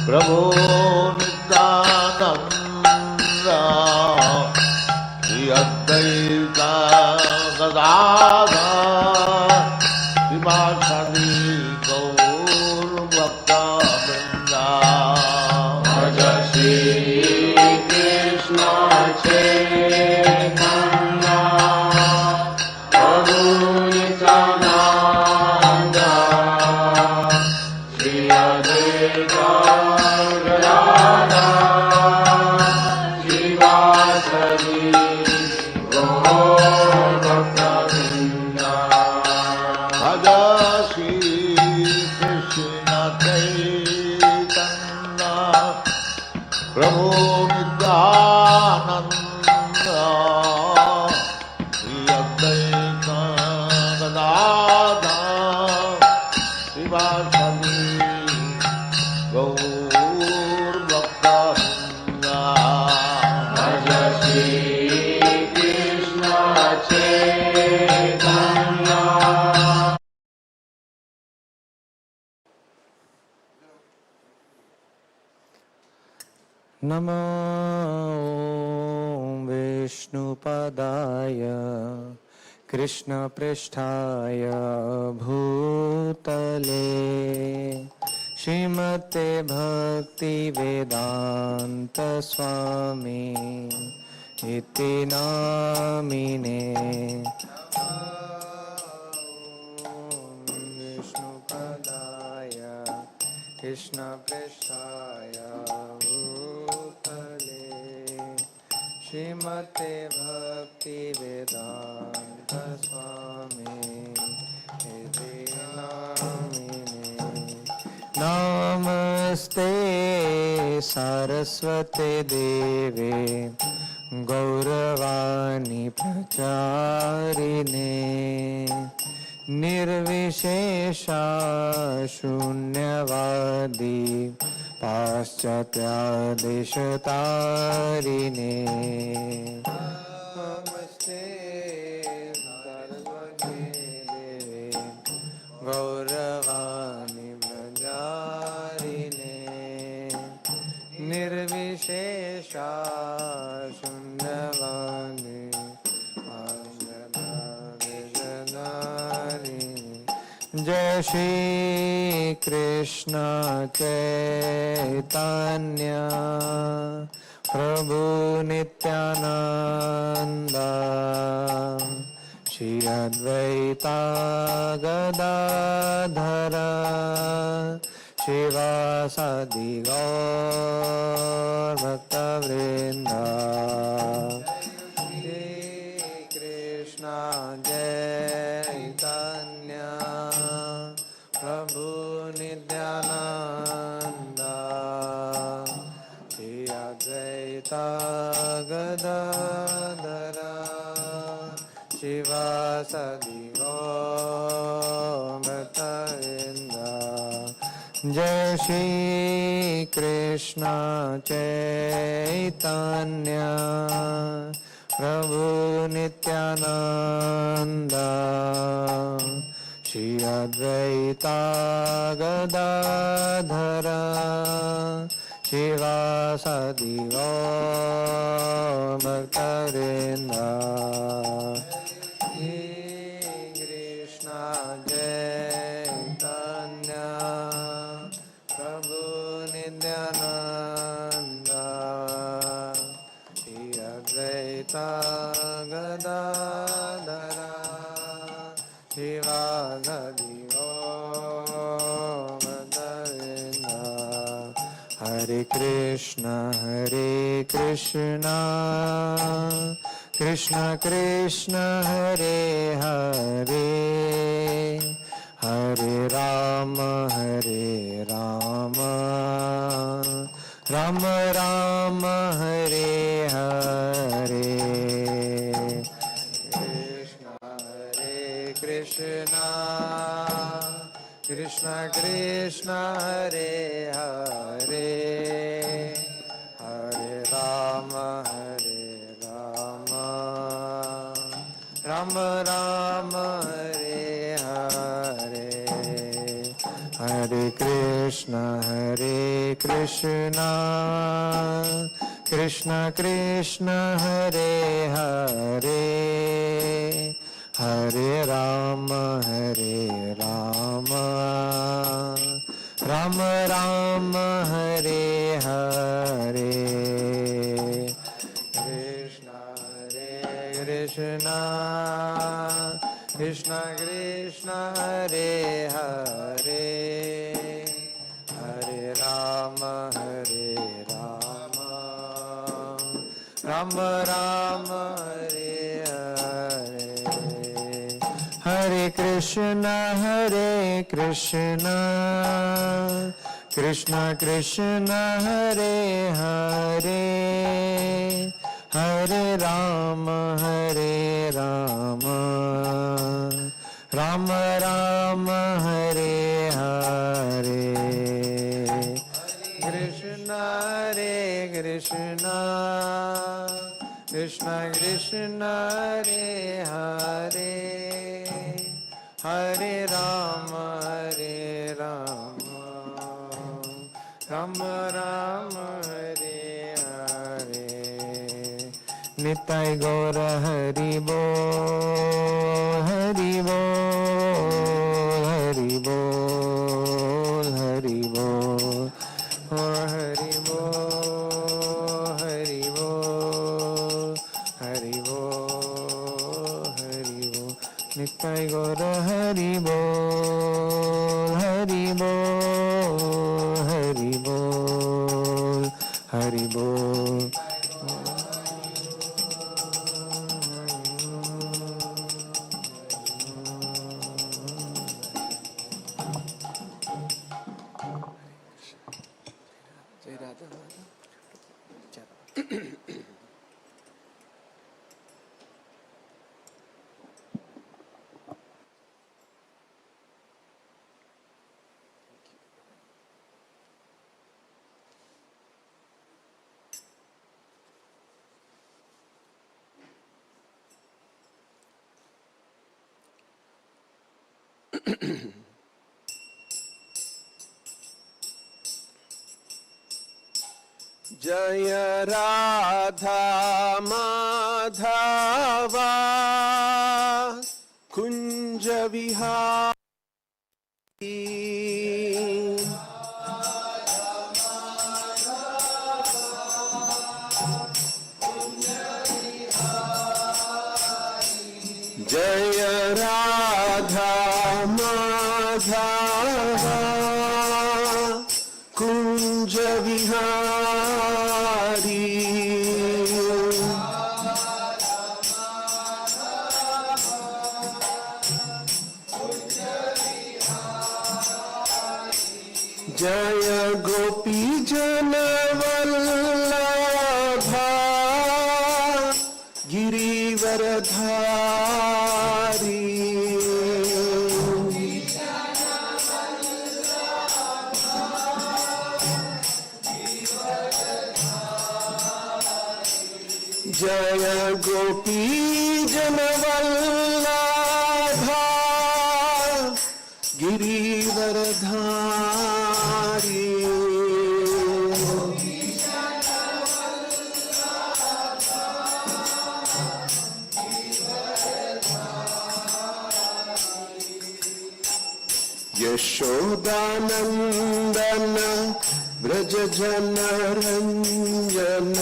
प्रभो नित्यानंद श्री अद्वैत गदाधर श्रीवासदि गौर भक्तवृंद भज श्री कृष्ण चैतन्य प्रभु नित्यानंद श्री अद्वैत गदाधर श्रीवासदि गौर भक्तवृंद भज श्री कृष्ण चैतन्य प्रभु नित्यानंद श्री अद्वैत गदाधर श्रीवासदि गौर भक्तवृंद भज श्री कृष्ण चैतन्य। नमो विष्णुपदाय कृष्णपृष्ठाय भूतले श्रीमते भक्तिवेदान्त स्वामी इति नामिने। विष्णुपदाय कृष्णपृष्ठाय भूतले श्रीमते भक्तिवेदान्त स्वामी इति नामिने। नमस्ते सरस्वते देवे गौरवाणी प्रचारिणे निर्विशेषा शून्यवादी पाश्चात्यादेशतारिणे। नमस्ते सरस्वते देवे गौरवाणी प्रचारिणे निर्विशेषा शून्यवादी जय श्री कृष्ण चैतन्य प्रभु नित्यानंद श्री अद्वैत गदाधर श्रीवासदि गौर भक्तवृंद। कृष्ण चैतन्य प्रभु नित्यानंद श्री अद्वैत गदाधर श्रीवासदि गौर भक्तवृंद। जय श्री कृष्ण चैतन्य प्रभु नित्यानंद श्री अद्वैत गदाधर श्रीवासदि गौर भक्तवृंद। कृष्ण चैतन्य प्रभु नित्यानंद श्री अद्वैत गदाधर श्रीवासदि गौर भक्तवृंद। हरे Krishna Krishna Krishna Hare Hare Hare Ram Ram Ram Hare Hare. Krishna Krishna Krishna Hare Hare Hare Ram Ram Ram Hare Hare Hare Krishna Krishna Hare Krishna Krishna Krishna Hare Hare Hare Rama Hare Rama Rama Rama Hare Hare Krishna Hare Krishna Krishna Krishna Hare Hare Hare Rama Hare Rama Rama Rama Hare Hare Hare Krishna Krishna Krishna Hare Hare Hare Rama Rama Rama Hare Hare Krishna Krishna Krishna Hare Hare Hare Rama Rama Rama Hare Hare Nitai Gaura Hari Bol Hari Bol Hari Bol Hari Bol Hari Bol Hari Bol Hari Bol Hari Bol Nitai Gaura Hari Bol Hari Bol Hari Bol Hari Bol जय राधा माधवा कुंज विहारी जय राधा माधवा कुंज विहारी जय गोपी जन वल्लभा गिरिवरधारी जय गोपी जन वल्लभा गिरिवरधारी यशोदानंदन व्रज जन रंजन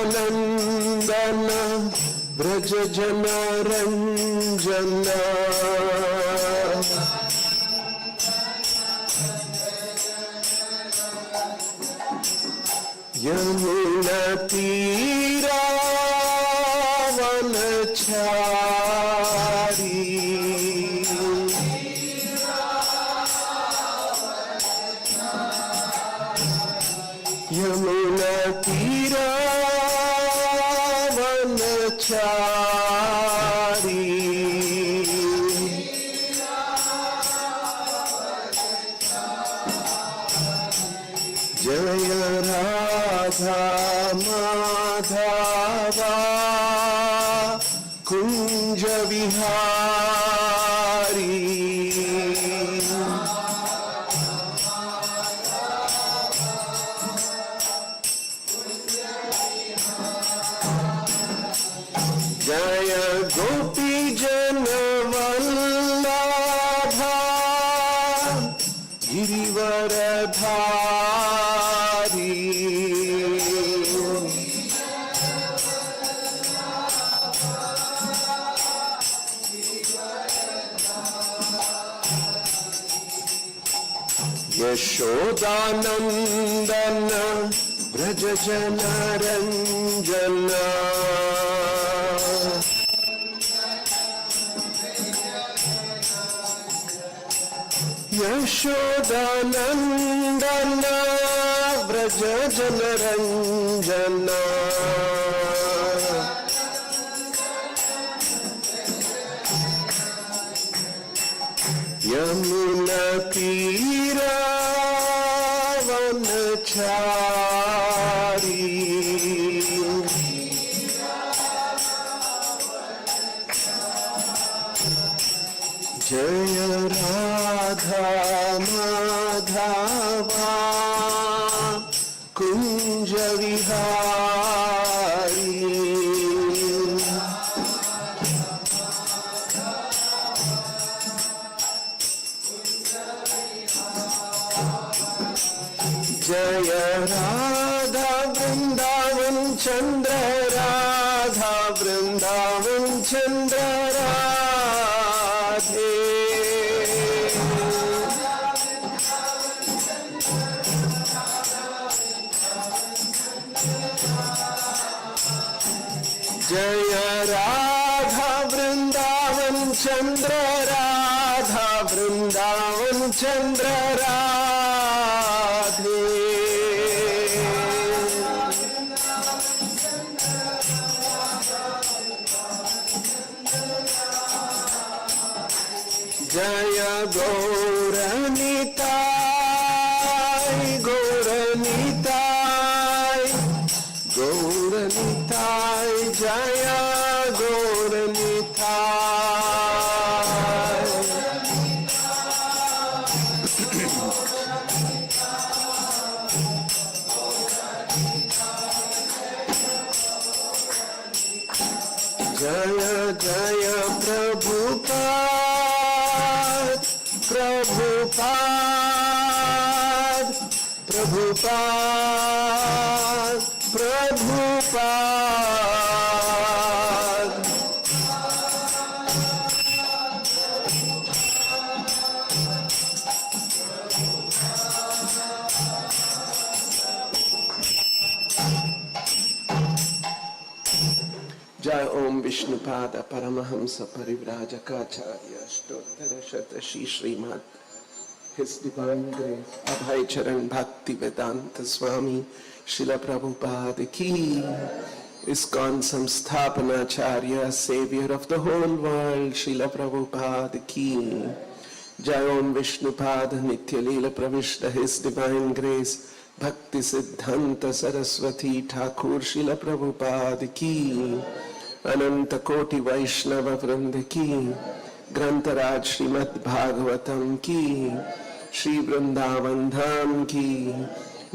यशोदानंदन व्रज जन रंजन यमुना तीरा वनचारी यमुना तीरा वनचारी जय राधा माधवा कुंज विहारी जय गोपी जन वल्लभा गिरिवरधारी यशोदानंदन व्रज जन रंजन यशोदानंदन व्रज जन रंजन यमुना तीरा वनचारी जय राधा माधवा कुंज विहारी जय राधा वृंदावन चंद्र राधा वृंदावन चंद्र राधे जय राधा वृंदावन चंद्र राधा वृंदावन चंद्र राधे जय गौरनिताय गौरनिताय गौरनिताय जय गौरनिताय जय जय प्रभुपाद प्रभुपाद प्रभुपाद प्रभुपाद जय ओम विष्णुपाद परमहंस परिव्राजकाचार्य अष्टोत्तर शत Shrimad His Divine Grace Abhay Charan Bhakti Vedanta Swami Srila Prabhupada ki ISKCON Samsthapanacharya Savior of the whole world Srila Prabhupada ki Jai Om Vishnupada Nitya Leela Pravishta His Divine Grace Bhakti Siddhanta Saraswati Thakur Srila Prabhupada ki Ananta Koti Vaishnava Vrinda ki ग्रंथराज Shrimad Bhagavatam की श्री वृंदावन धाम की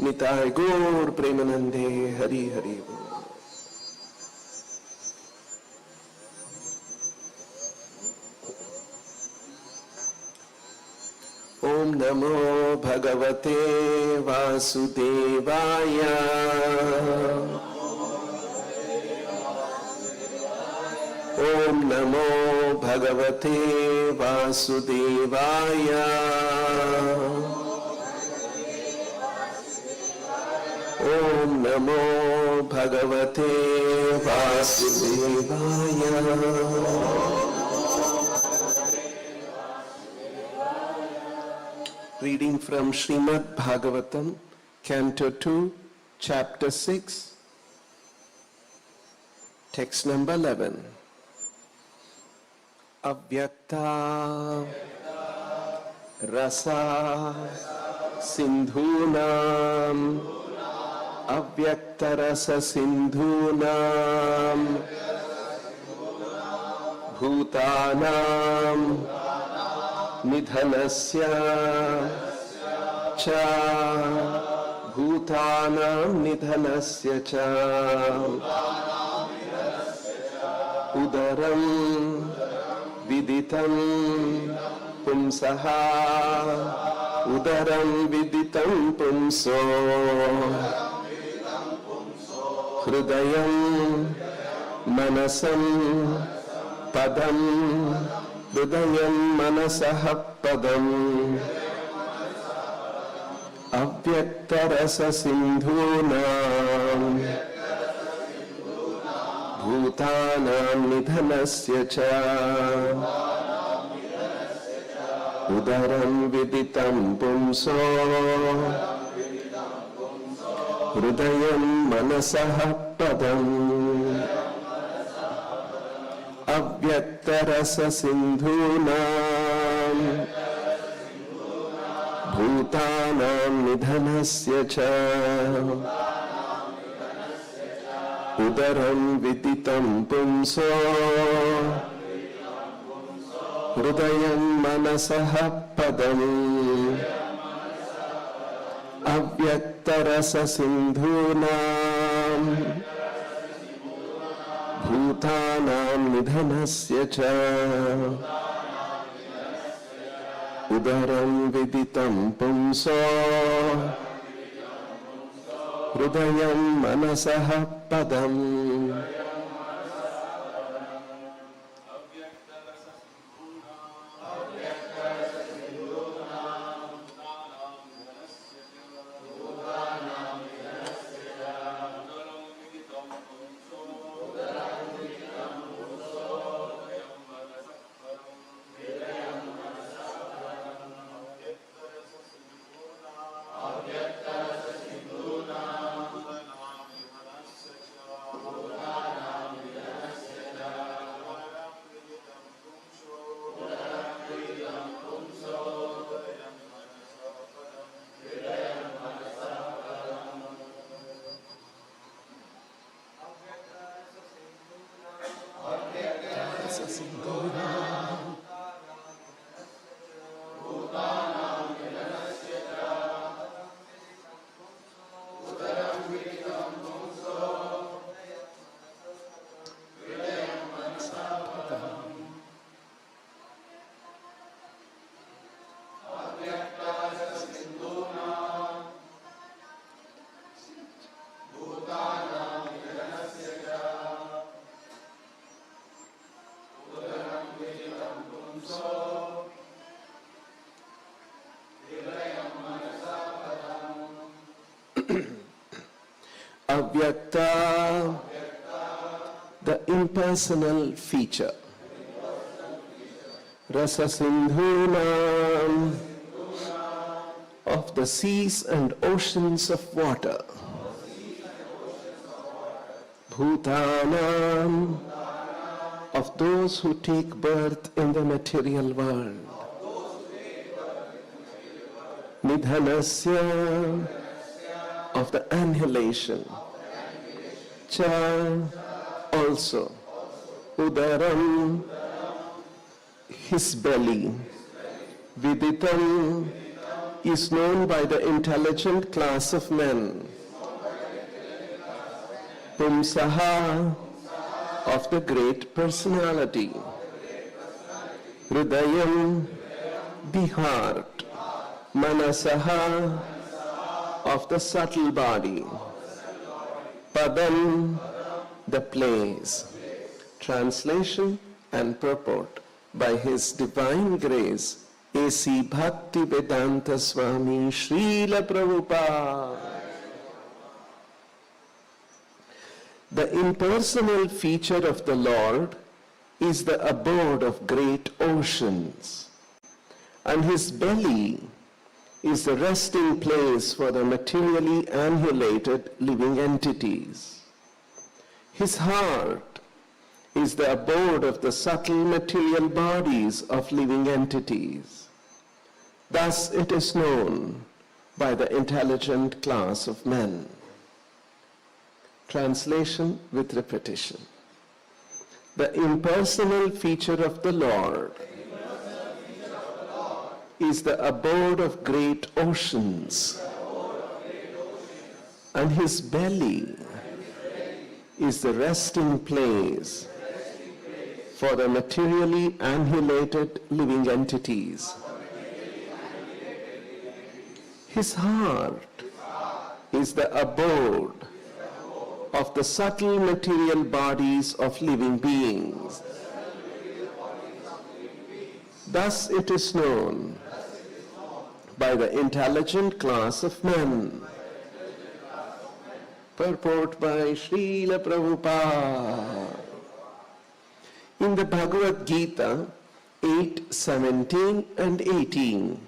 निताय गौर प्रेमानंदे हरि हरि बोल। ओम नमो भगवते वासुदेवाय ओम नमो भगवते वासुदेवाय ओम नमो भगवते वासुदेवाय। Reading from Srimad Bhagavatam, Canto 2, Chapter 6, Text number 11. अव्यक्ता रसा सिंधूनाम अव्यक्त रस सिंधूनाम भूतानां निधनस्य च भूतानां निधनस्य च उदरं विदितं पुंसः उदरं विदितं पुंसो हृदयं मनसं पदं हृदयं मनसः पदम् अव्यक्तरससिन्धूनां भूतानां निधनस्य च उदरं विदितं पुंसो हृदयं मनसः पदम् अव्यक्तरससिन्धूनां भूतानां निधनस्य च उदरं विदितं पुंसो हृदयं मनसः पदम् अव्यक्तरससिन्धूनां भूतानां निधनस्य च उदरं विदितं पुंसो हृदयं मनसः पदम् Avyakta, the impersonal feature. Rasasindhunam, of the seas and oceans of water. Bhutanam, of those who take birth in the material world. Nidhanasya, of the annihilation. Cha, also. Udaram, his belly. Viditam is known by the intelligent class of men. Pumsaha, of the great personality. Hridayam, the heart. Manasaha, of the subtle body. Padam, the place. Translation and purport by His Divine Grace, A.C. Bhaktivedanta Swami Srila Prabhupada. The impersonal feature of the Lord is the abode of great oceans, and His belly is the resting place for the materially annihilated living entities. His heart is the abode of the subtle material bodies of living entities. Thus it is known by the intelligent class of men. Translation with repetition. The impersonal feature of the Lord is the abode of great oceans, and his belly is the resting place for the materially annihilated living entities. His heart is the abode of the subtle material bodies of living beings. Thus it is known by the intelligent class of men. Purport by Srila Prabhupada. In the Bhagavad Gita 8:17 and 18,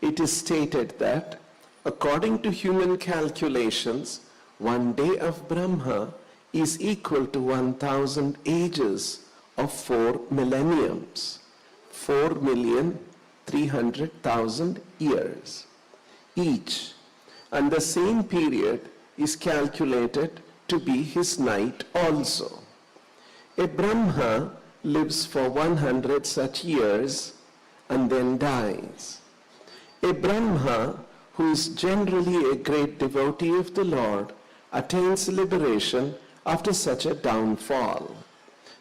it is stated that according to human calculations, one day of Brahma is equal to 1,000 ages of 4 millenniums, 4,300,000 years each, and the same period is calculated to be his night also. A Brahma lives for 100 such years and then dies. A Brahma who is generally a great devotee of the Lord attains liberation after such a downfall.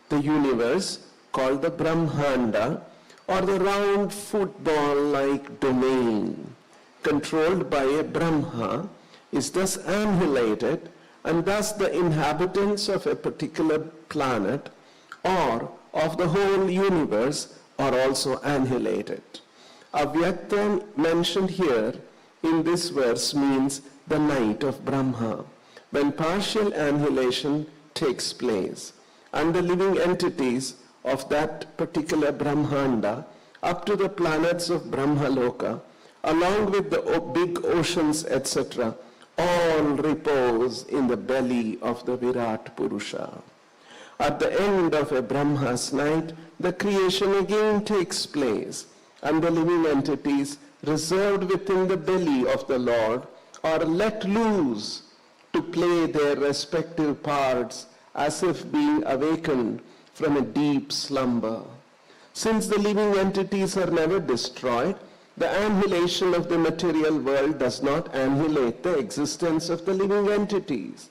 The universe, called the Brahmanda, or the round football-like domain, controlled by a Brahma, is thus annihilated, and thus the inhabitants of a particular planet or of the whole universe are also annihilated. Avyakta mentioned here in this verse means the night of Brahma, when partial annihilation takes place, and the living entities of that particular Brahmanda up to the planets of Brahmaloka, along with the big oceans, etc., all repose in the belly of the Virat Purusha. At the end of a Brahma's night, the creation again takes place, and the living entities reserved within the belly of the Lord are let loose to play their respective parts as if being awakened from a deep slumber. Since the living entities are never destroyed, the annihilation of the material world does not annihilate the existence of the living entities.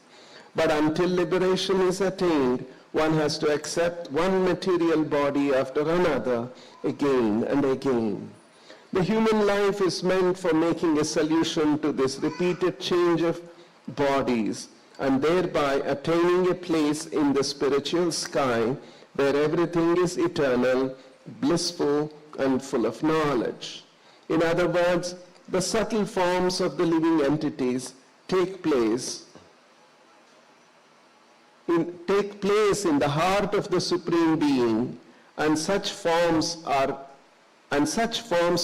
But until liberation is attained, one has to accept one material body after another again and again. The human life is meant for making a solution to this repeated change of bodies and thereby attaining a place in the spiritual sky where everything is eternal, blissful, and full of knowledge. In other words, the subtle forms of the living entities take place in the heart of the Supreme Being, and such forms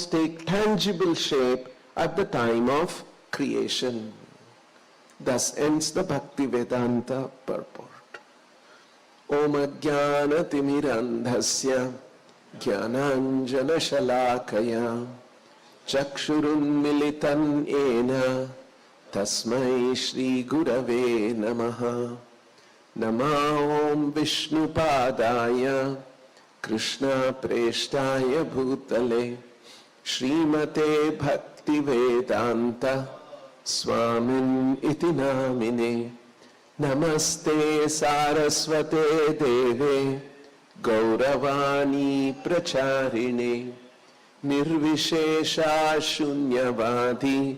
take tangible shape at the time of creation. Thus ends the Bhakti Vedanta purport. Om Ajnana Timirandhasya Jnananjana Shalakaya Chakshurunmilitan Ena Tasmai Shri Gurave Namaha. Nama Om Vishnupadaya Krishna Preshtaya Bhutale Srimate Bhakti Vedanta Swamin Iti Namine Namaste Saraswate Deve Gauravani Pracharine Nirvishesha Shunyavadi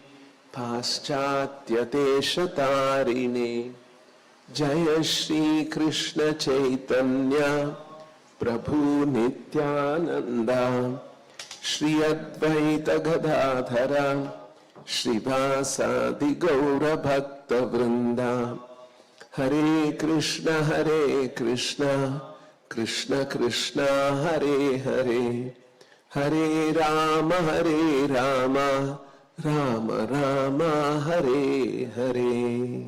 Paschatya Deshatarine Jaya Shri Krishna Chaitanya Prabhu Nityananda Shri Advaita Gadadhara Shrivasadi Gaura Bhakta Vrinda Hare Krishna Krishna Krishna Hare Hare Hare Rama Rama Rama Hare Hare.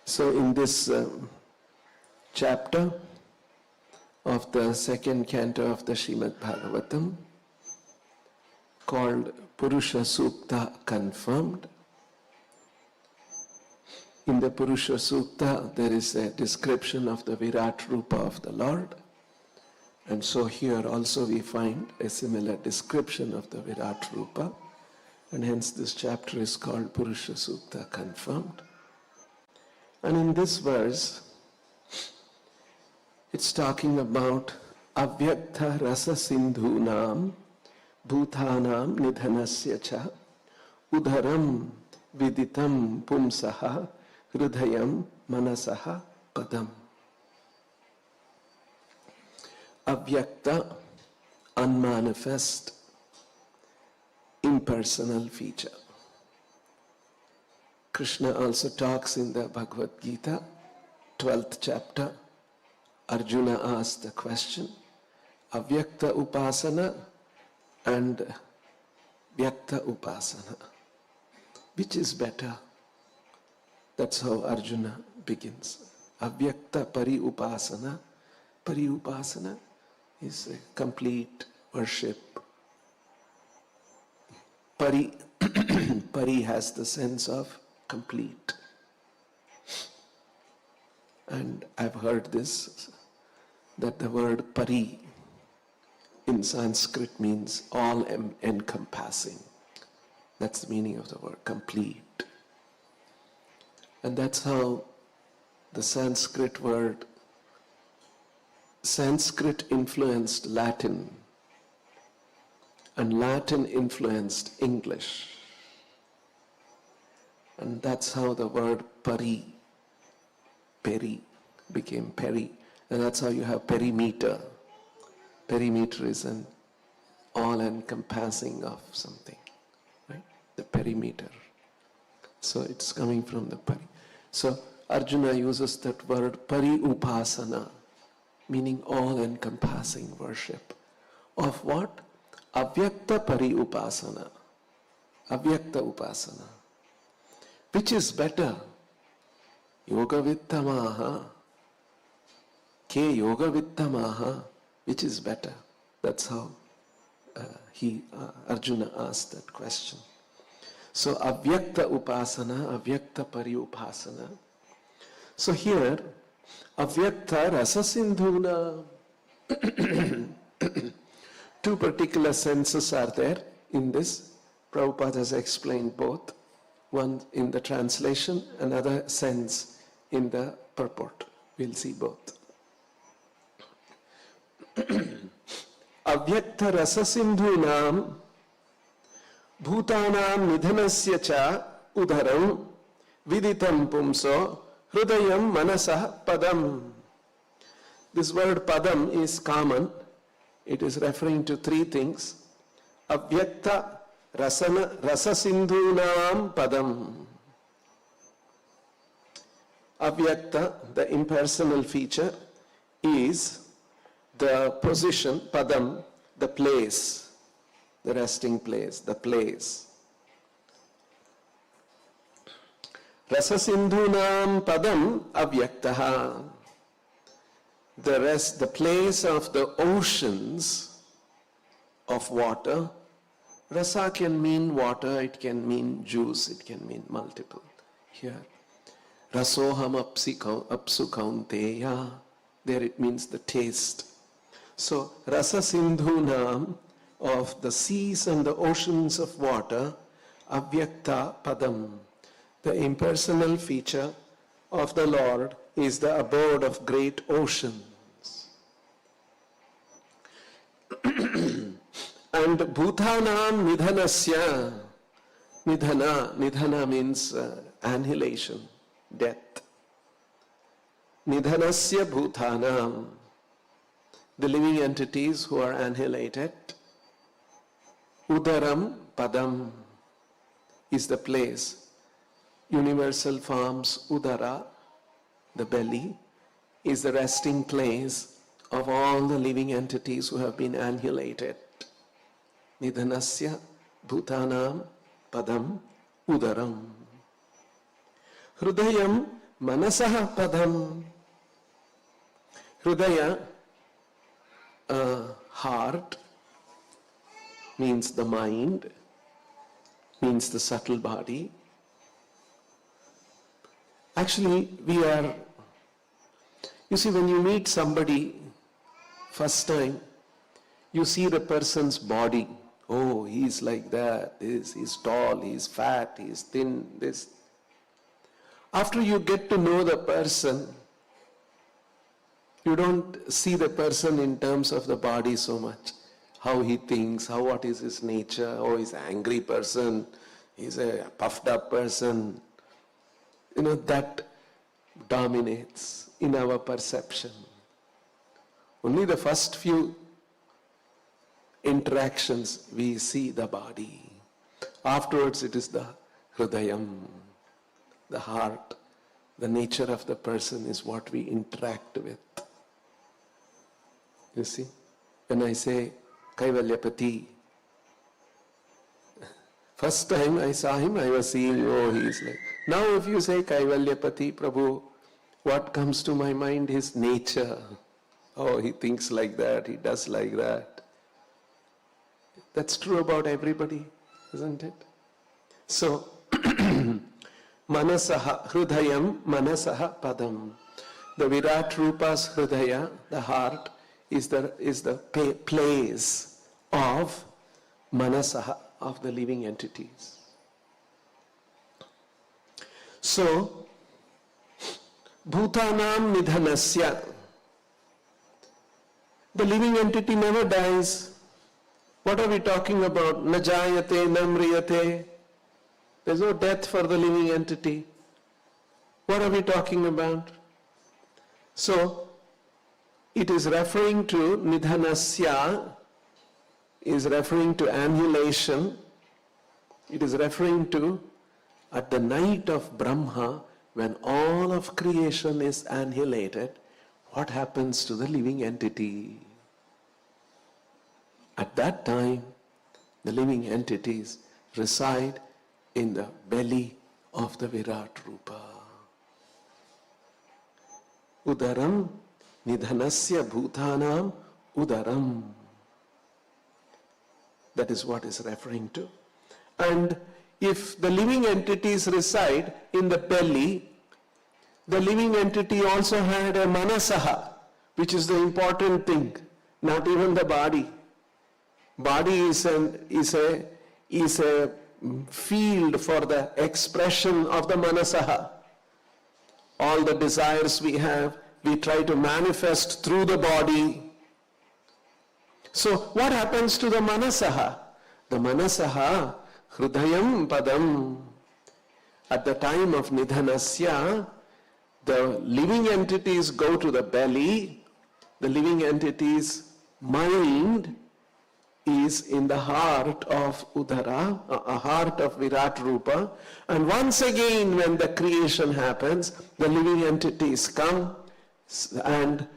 So in this chapter of the second canto of the Srimad Bhagavatam, called Purusha Sukta Confirmed, In the Purusha Sukta, there is a description of the Virat Rupa of the Lord. And so here also we find a similar description of the Virat Rupa. And hence this chapter is called Purusha Sukta Confirmed. And in this verse, it's talking about Avyakta Rasa Sindhunam Bhutanam Nidhanasya Cha Udharam Viditam Pumsaha Hridayam Manasaha Padam. Avyakta, unmanifest, impersonal feature. Krishna also talks in the Bhagavad Gita, 12th chapter. Arjuna asked the question, Avyakta Upasana and Vyakta Upasana. Which is better? That's how Arjuna begins. Avyakta Pari Upasana. Pari Upasana is a complete worship. Pari, Pari has the sense of complete. And I've heard this, that the word Pari in Sanskrit means all encompassing. That's the meaning of the word, complete. And that's how the Sanskrit word, Sanskrit influenced Latin, and Latin influenced English. And that's how the word pari, peri, became peri. And that's how you have perimeter. Perimeter is an all-encompassing of something, right? The perimeter. So it's coming from the pari. So Arjuna uses that word pari upasana, meaning all-encompassing worship. Of what? Avyakta pari upasana. Avyakta upasana. Which is better? Yoga vittamaha. Ke yoga vittamaha. Which is better? That's how Arjuna asked that question. So avyakta upasana, avyakta pari upasana. So here, avyakta rasa sindhuna. Two particular senses are there in this. Prabhupada has explained both. One in the translation, another sense in the purport. We'll see both. Avyakta rasa sindhunam bhutanam nidhanasya cha udharam viditam pumso hridayam manasah padam. This word padam is common. It is referring to three things. Avyakta rasa sindhunam padam. Avyakta, the impersonal feature, is the position, padam, the place, the resting place, the place. Rasa sindhunam padam avyaktaha. The place of the oceans of water. Rasa can mean water, it can mean juice, it can mean multiple. Here, rasoham apsu kaunteya. There it means the taste. So, rasa sindhunam, of the seas and the oceans of water, avyakta padam. The impersonal feature of the Lord is the abode of great oceans. And bhutanam nidhanasya. Nidhana means annihilation, death. Nidhanasya bhutanam. The living entities who are annihilated. Udaram padam is the place. Universal forms udara, the belly, is the resting place of all the living entities who have been annihilated. Nidhanasya bhutanam padam udaram. Hridayam manasah padam. Hridaya, heart, means the mind, means the subtle body. Actually, you see, when you meet somebody first time, you see the person's body. Oh, he's like that, he's tall, he's fat, he's thin, this. After you get to know the person, you don't see the person in terms of the body so much. How he thinks, what is his nature, he's an angry person, he's a puffed up person. That dominates in our perception. Only the first few interactions we see the body. Afterwards it is the hridayam, the heart, the nature of the person is what we interact with. You see, when I say Chanchalapati, first time I saw him, I was seeing, he is like. Now if you say Chanchalapati, Prabhu, what comes to my mind is nature. He thinks like that, he does like that. That's true about everybody, isn't it? So, manasaha, hridayam, manasaha padam. The Virat Rupa's hridaya, the heart, is the place of manasaha, of the living entities. So, bhutanam nidhanasya, the living entity never dies. What are we talking about? Na jayate, na mriyate. There's no death for the living entity. What are we talking about? So, it is referring to nidhanasya, is referring to annihilation. It is referring to at the night of Brahma, when all of creation is annihilated, what happens to the living entity? At that time, the living entities reside in the belly of the Virat Rupa. Udaram nidhanasya bhutanam udaram. That is what is referring to. And if the living entities reside in the belly, the living entity also had a manasaha, which is the important thing, not even the body. Body is a field for the expression of the manasaha. All the desires we have, we try to manifest through the body. So what happens to the manasaha? The manasaha, hridayam padam. At the time of nidhanasya, the living entities go to the belly. The living entity's mind is in the heart of Udara, a heart of Virat Rupa. And once again, when the creation happens, the living entities come and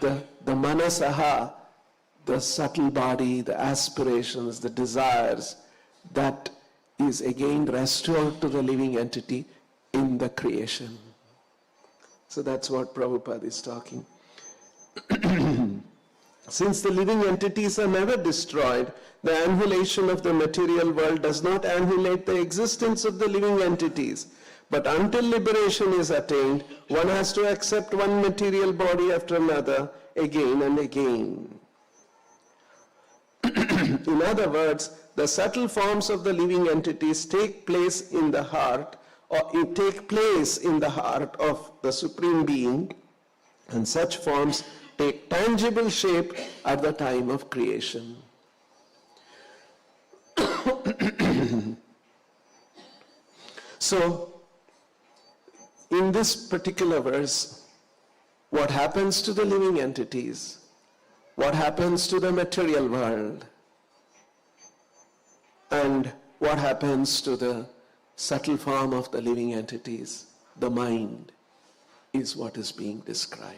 the manasaha, the subtle body, the aspirations, the desires, that is again restored to the living entity in the creation. So that's what Prabhupada is talking. Since the living entities are never destroyed, the annihilation of the material world does not annihilate the existence of the living entities. But until liberation is attained, one has to accept one material body after another, again and again. In other words, the subtle forms of the living entities take place in the heart, or take place in the heart of the Supreme Being, and such forms take tangible shape at the time of creation. So, in this particular verse, what happens to the living entities? What happens to the material world? And what happens to the subtle form of the living entities? The mind is what is being described.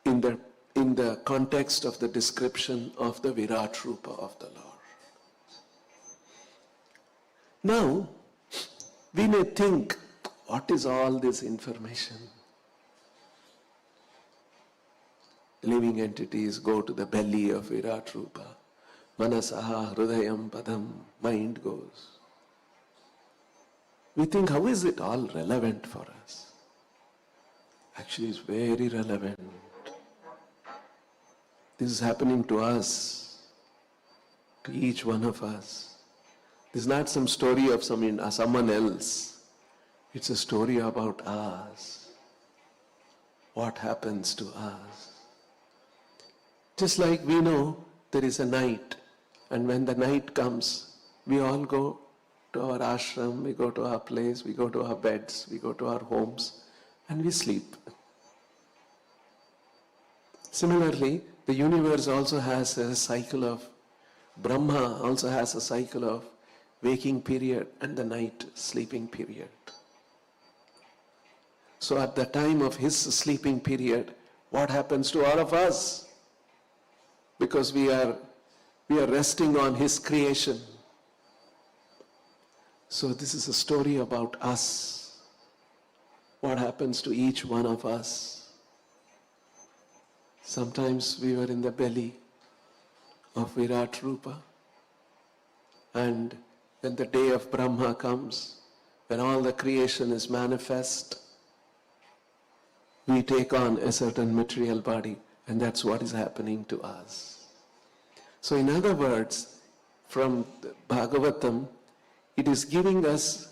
In the context of the description of the Virat Rupa of the Lord. Now, we may think, what is all this information? Living entities go to the belly of Virat Rupa. Manasaha, Hridayam, Padam, mind goes. We think, how is it all relevant for us? Actually, it's very relevant. This is happening to us, to each one of us. This is not some story of someone else. It's a story about us. What happens to us? Just like we know there is a night, and when the night comes, we all go to our ashram, we go to our place, we go to our beds, we go to our homes, and we sleep. Similarly, the universe also has a cycle of, Brahma also has a cycle of waking period and the night sleeping period. So at the time of his sleeping period, what happens to all of us? Because we are resting on his creation. So this is a story about us. What happens to each one of us? Sometimes we were in the belly of Virat Rupa, and when the day of Brahma comes, when all the creation is manifest, we take on a certain material body, and that's what is happening to us. So in other words, from the Bhagavatam, it is giving us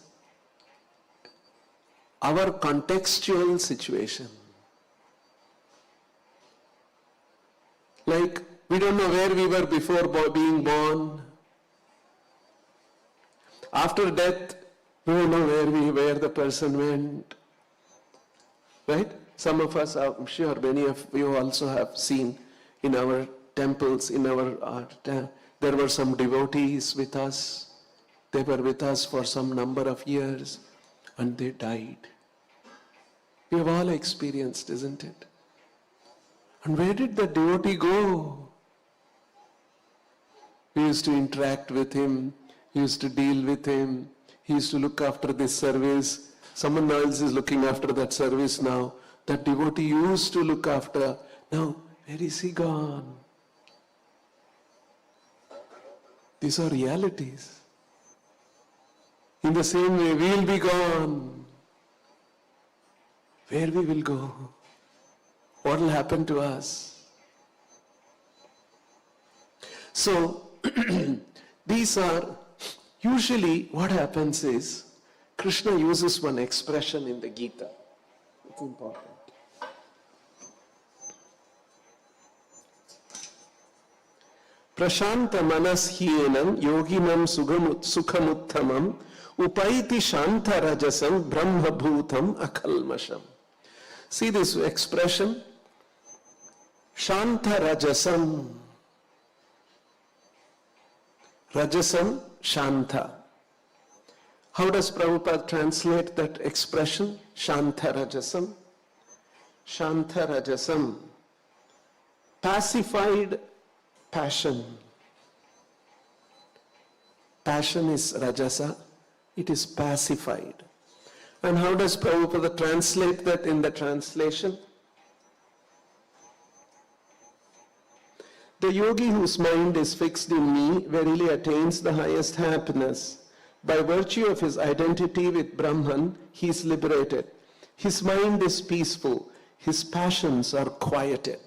our contextual situation. Like, we don't know where we were before being born. After death, we don't know where the person went. Right? Some of us, I'm sure many of you also have seen in our temples, in our art, there were some devotees with us. They were with us for some number of years and they died. We have all experienced, isn't it? And where did the devotee go? We used to interact with him, we used to deal with him, he used to look after this service. Someone else is looking after that service now. That devotee used to look after. Now, where is he gone? These are realities. In the same way, we will be gone. Where we will go? What will happen to us? So, these are, usually what happens is, Krishna uses one expression in the Gita. It's important. Prashanta manashienam yoginam sukhamuttamam upaiti shanta rajasam brahma bhutam akalmasham. See this expression? Shanta rajasam. Rajasam shanta. How does Prabhupada translate that expression? Shanta rajasam. Shanta rajasam. Pacified passion. Passion is rajasa. It is pacified. And how does Prabhupada translate that in the translation? The yogi whose mind is fixed in me verily attains the highest happiness. By virtue of his identity with Brahman, he is liberated. His mind is peaceful. His passions are quieted.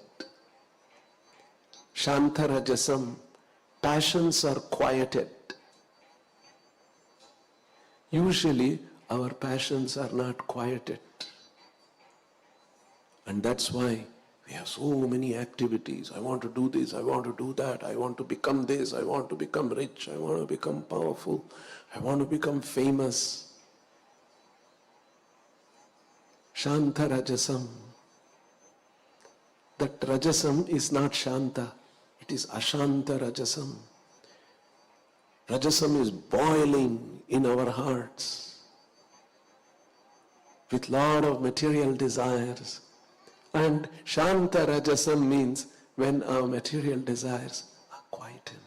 Shanta rajasam. Passions are quieted. Usually, our passions are not quieted. And that's why we have so many activities. I want to do this, I want to do that, I want to become this, I want to become rich, I want to become powerful, I want to become famous. Shanta rajasam. That rajasam is not shanta, it is ashanta rajasam. Rajasam is boiling in our hearts with lot of material desires. And shanta rajasam means when our material desires are quietened.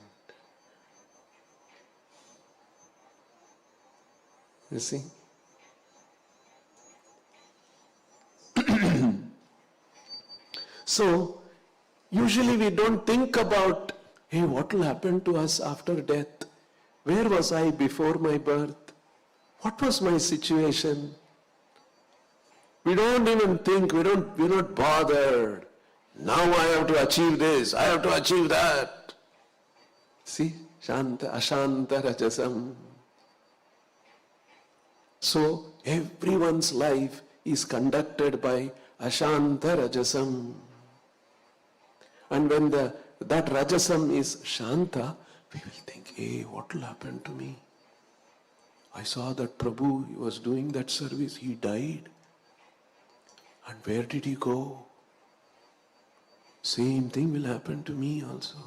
You see? So, usually we don't think about, hey, what will happen to us after death? Where was I before my birth? What was my situation? We don't even think, we're not bothered. Now I have to achieve this, I have to achieve that. See, Shanta, Ashanta Rajasam. So everyone's life is conducted by Ashanta Rajasam. And when that Rajasam is Shanta, we will think, hey, what will happen to me? I saw that Prabhu, he was doing that service, he died. And where did he go? Same thing will happen to me also.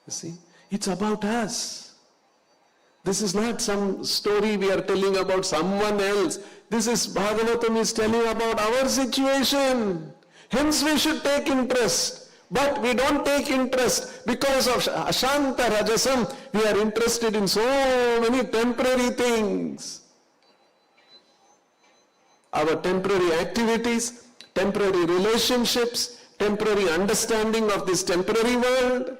You see, it's about us. This is not some story we are telling about someone else. This is Bhagavatam is telling about our situation. Hence we should take interest. But we don't take interest because of Ashanta Rajasam. We are interested in so many temporary things. Our temporary activities, temporary relationships, temporary understanding of this temporary world,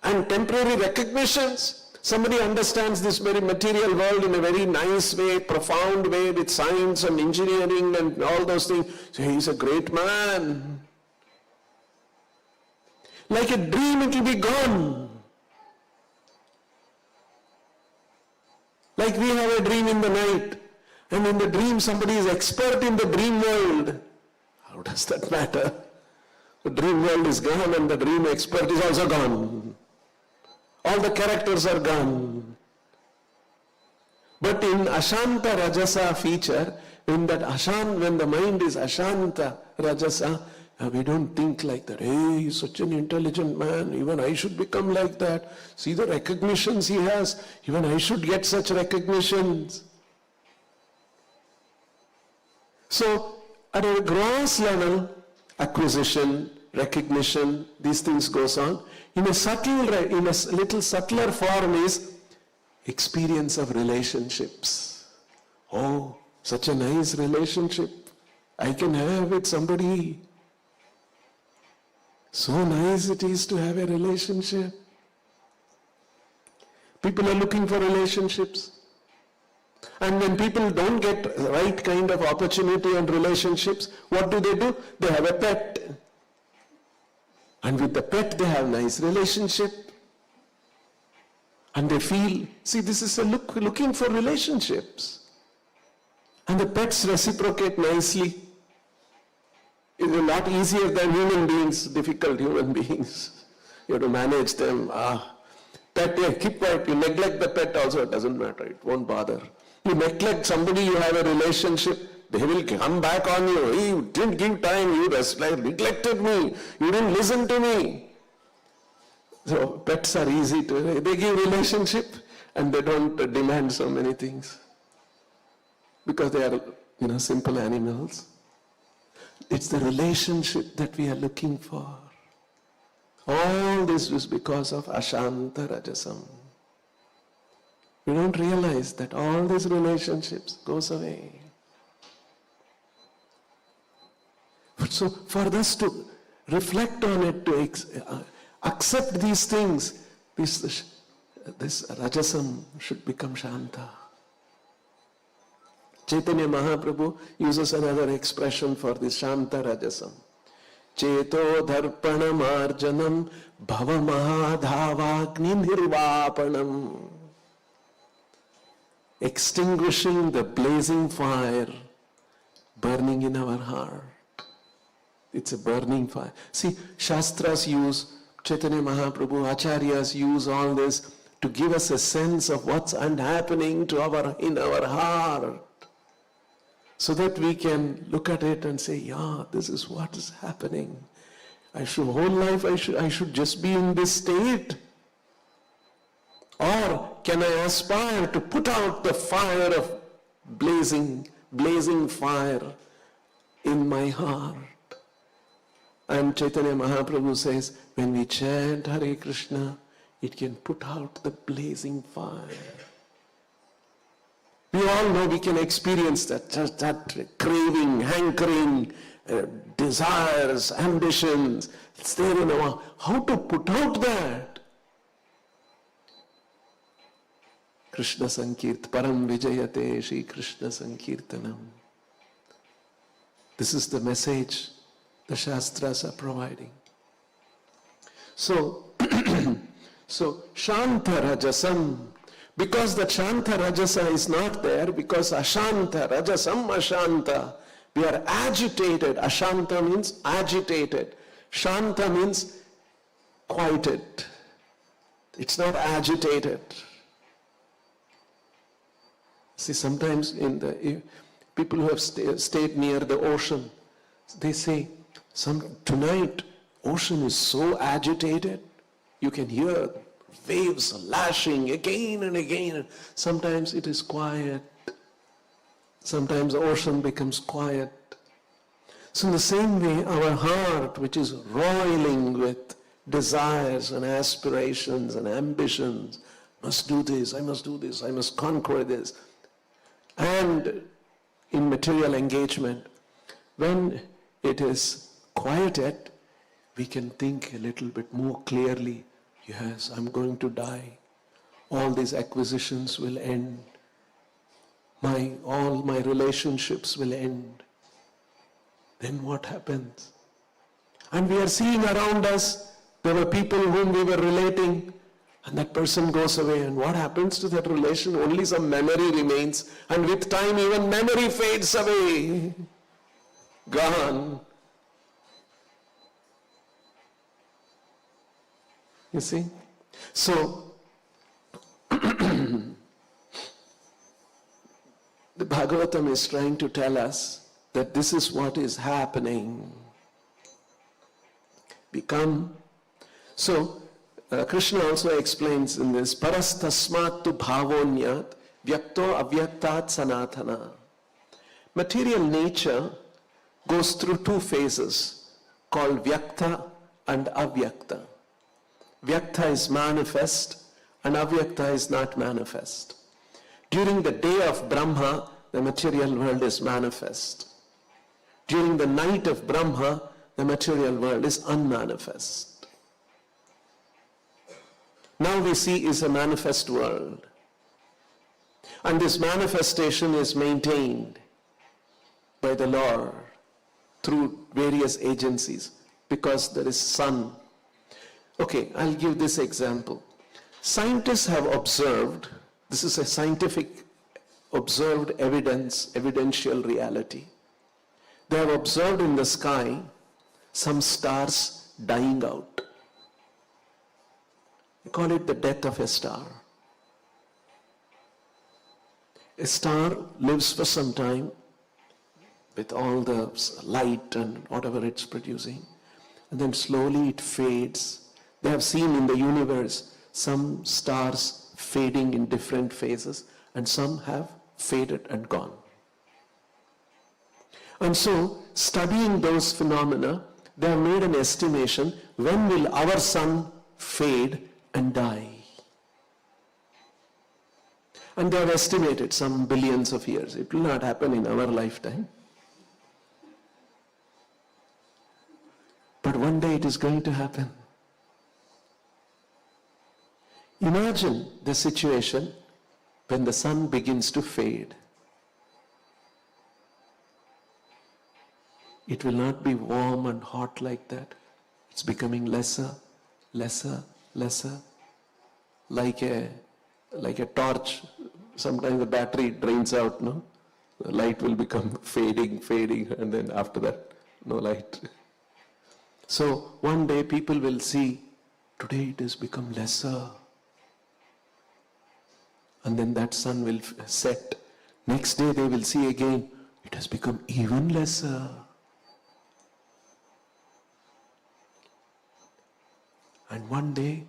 and temporary recognitions. Somebody understands this very material world in a very nice way, profound way, with science and engineering and all those things. So he's a great man. Like a dream, it will be gone. Like we have a dream in the night, and in the dream somebody is expert in the dream world. How does that matter? The dream world is gone and the dream expert is also gone. All the characters are gone. But in Ashanta Rajasa feature, when the mind is Ashanta Rajasa, we don't think like that. Hey, he's such an intelligent man, even I should become like that. See the recognitions he has, even I should get such recognitions. So, at a gross level, acquisition, recognition, these things goes on. In a little subtler form is experience of relationships. Oh, such a nice relationship I can have with somebody. So nice it is to have a relationship. People are looking for relationships. And when people don't get the right kind of opportunity and relationships, what do? They have a pet. And with the pet they have nice relationship. And they feel, see, this is looking for relationships. And the pets reciprocate nicely. It's a lot easier than human beings, difficult human beings. You have to manage them. Pet, keep quiet. You neglect the pet also, it doesn't matter. It won't bother. You neglect somebody, you have a relationship, they will come back on you. Hey, you didn't give time, you neglected me, you didn't listen to me. So pets are easy to, they give relationship and they don't demand so many things. Because they are, simple animals. It's the relationship that we are looking for. All this is because of Ashanta Rajasam. We don't realize that all these relationships goes away. So for us to reflect on it, to accept these things, this Rajasam should become Shanta. Chaitanya Mahaprabhu uses another expression for this Shanta Rajasam. Cheto dharpanam arjanam bhava mahadhavagni nirvapanam. Extinguishing the blazing fire burning in our heart. It's a burning fire. See, Shastras use, Chaitanya Mahaprabhu, Acharyas use all this to give us a sense of what's happening in our heart. So that we can look at it and say, yeah, this is what is happening. Whole life I should just be in this state. Or can I aspire to put out the fire of blazing fire in my heart? And Chaitanya Mahaprabhu says, when we chant Hare Krishna, it can put out the blazing fire. We all know we can experience that craving, hankering, desires, ambitions. It's there in our, how to put out that? Krishna Param Vijayate Shri Krishna Sankirtanam. This is the message the Shastras are providing. So, Shanta Rajasam, because the Shanta Rajasa is not there, because Ashanta, Rajasam Ashanta, we are agitated. Ashanta means agitated. Shanta means quieted. It's not agitated. See, sometimes people who have stayed near the ocean, they say, tonight ocean is so agitated, you can hear waves lashing again and again. Sometimes it is quiet. Sometimes the ocean becomes quiet. So in the same way, our heart, which is roiling with desires and aspirations and ambitions, must do this, I must do this, I must conquer this. And in material engagement, when it is quieted, we can think a little bit more clearly. Yes, I'm going to die. All these acquisitions will end. All my relationships will end. Then what happens? And we are seeing around us, there were people whom we were relating, and that person goes away. And what happens to that relation? Only some memory remains. And with time, even memory fades away. Gone. You see? So, the Bhagavatam is trying to tell us that this is what is happening. Krishna also explains in this, Parastasmattu bhavonyat vyakto avyaktat sanatana. Material nature goes through two phases called vyakta and avyakta. Vyakta is manifest and avyakta is not manifest. During the day of Brahma, the material world is manifest. During the night of Brahma, the material world is unmanifest. Now we see is a manifest world. And this manifestation is maintained by the Lord through various agencies because there is sun. Okay, I'll give this example. Scientists have observed, this is a scientific observed evidence, evidential reality. They have observed in the sky some stars dying out. We call it the death of a star. A star lives for some time with all the light and whatever it's producing, and then slowly it fades. They have seen in the universe some stars fading in different phases, and some have faded and gone. And so, studying those phenomena, they have made an estimation, when will our sun fade and die? And they have estimated some billions of years. It will not happen in our lifetime. But one day it is going to happen. Imagine the situation when the sun begins to fade. It will not be warm and hot like that. It's becoming lesser, lesser, lesser. Like a torch. Sometimes the battery drains out, no? The light will become fading, and then after that, no light. So one day people will see, today it has become lesser. And then that sun will set. Next day they will see again, it has become even lesser. And one day,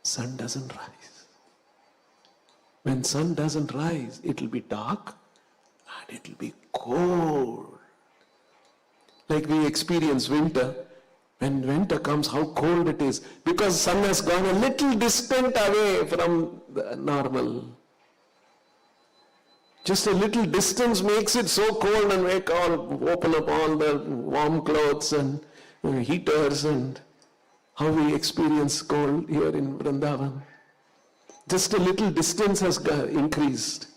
sun doesn't rise. When sun doesn't rise, it will be dark and it will be cold. Like we experience winter. When winter comes, how cold it is. Because sun has gone a little distant away from the normal. Just a little distance makes it so cold, and we open up all the warm clothes and heaters, and how we experience cold here in Vrindavan. Just a little distance has increased.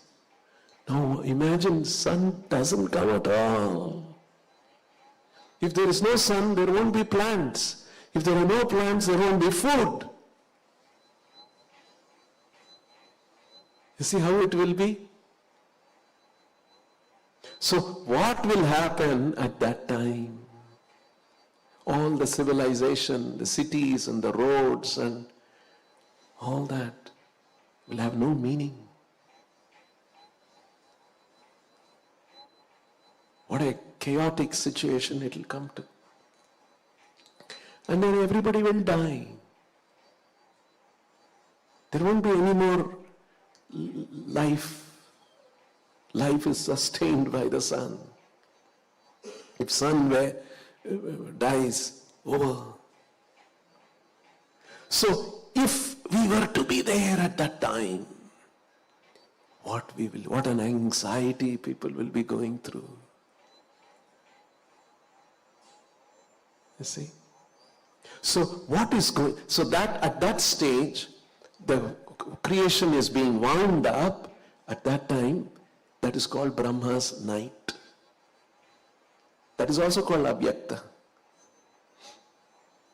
Now imagine sun doesn't come at all. If there is no sun, there won't be plants. If there are no plants, there won't be food. You see how it will be? So what will happen at that time? All the civilization, the cities and the roads and all that will have no meaning. What a chaotic situation it will come to. And then everybody will die. There won't be any more life. Life is sustained by the sun. If sun dies, over. So if we were to be there at that time, what an anxiety people will be going through. You see? So what is going, so that at that stage, the creation is being wound up at that time. That is called Brahma's night. That is also called Avyakta.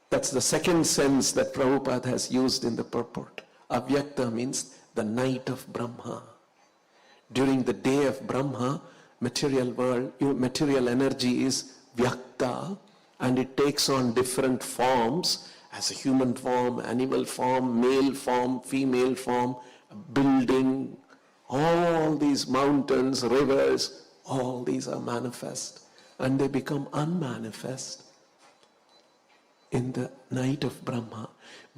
That's the second sense that Prabhupada has used in the purport. Avyakta means the night of Brahma. During the day of Brahma, material world, material energy is Vyakta, and it takes on different forms, as a human form, animal form, male form, female form, building, all these mountains, rivers, all these are manifest, and they become unmanifest in the night of Brahma.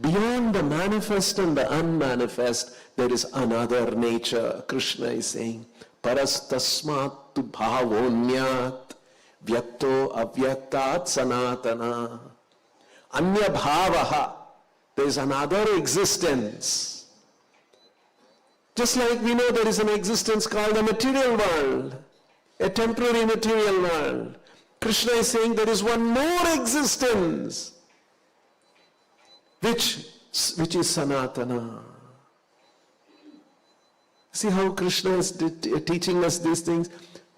Beyond the manifest and the unmanifest, there is another nature. Krishna is saying, Parastasmat tu bhavonyat vyakto avyaktat sanatana. Anya bhavaha. There is another existence. Just like we know there is an existence called the material world, a temporary material world. Krishna is saying there is one more existence, which is Sanatana. See how Krishna is teaching us these things,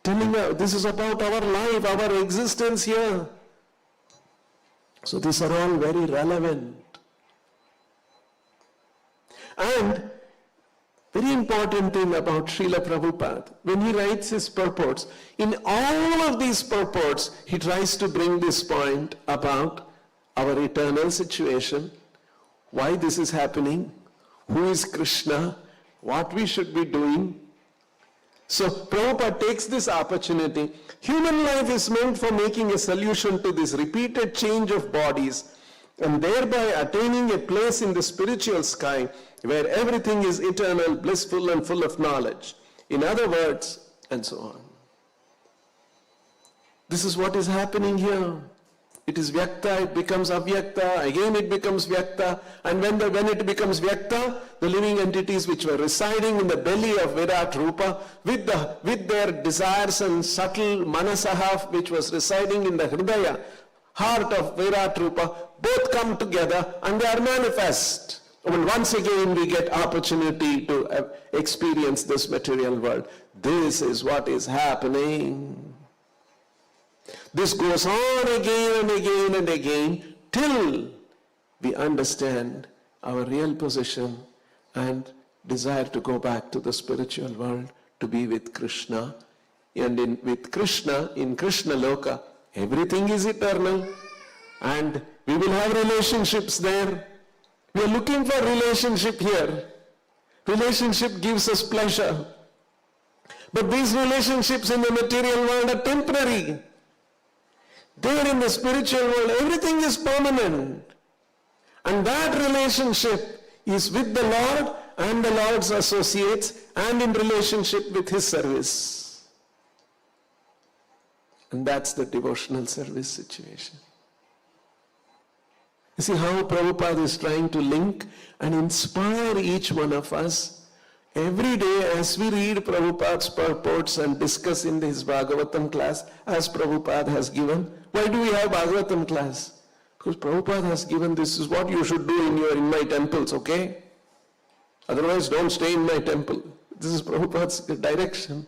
telling us this is about our life, our existence here. So these are all very relevant. And very important thing about Srila Prabhupada, when he writes his purports, in all of these purports, he tries to bring this point about our eternal situation, why this is happening, who is Krishna, what we should be doing. So Prabhupada takes this opportunity. Human life is meant for making a solution to this repeated change of bodies and thereby attaining a place in the spiritual sky where everything is eternal, blissful and full of knowledge. In other words, and so on. This is what is happening here. It is Vyakta, it becomes Avyakta, again it becomes Vyakta, and when it becomes Vyakta, the living entities which were residing in the belly of Virat Rupa, with their desires and subtle Manasaha, which was residing in the Hridaya, heart of Virat Rupa, both come together and they are manifest. Well, once again we get opportunity to experience this material world. This is what is happening. This goes on again and again and again till we understand our real position and desire to go back to the spiritual world to be with Krishna. And with Krishna, in Krishna Loka, everything is eternal and we will have relationships there. We are looking for relationship here. Relationship gives us pleasure. But these relationships in the material world are temporary. There in the spiritual world, everything is permanent. And that relationship is with the Lord and the Lord's associates and in relationship with His service. And that's the devotional service situation. You see how Prabhupada is trying to link and inspire each one of us every day as we read Prabhupada's purports and discuss in his Bhagavatam class as Prabhupada has given. Why do we have Bhagavatam class? Because Prabhupada has given this is what you should do in my temples, okay? Otherwise, don't stay in my temple. This is Prabhupada's direction.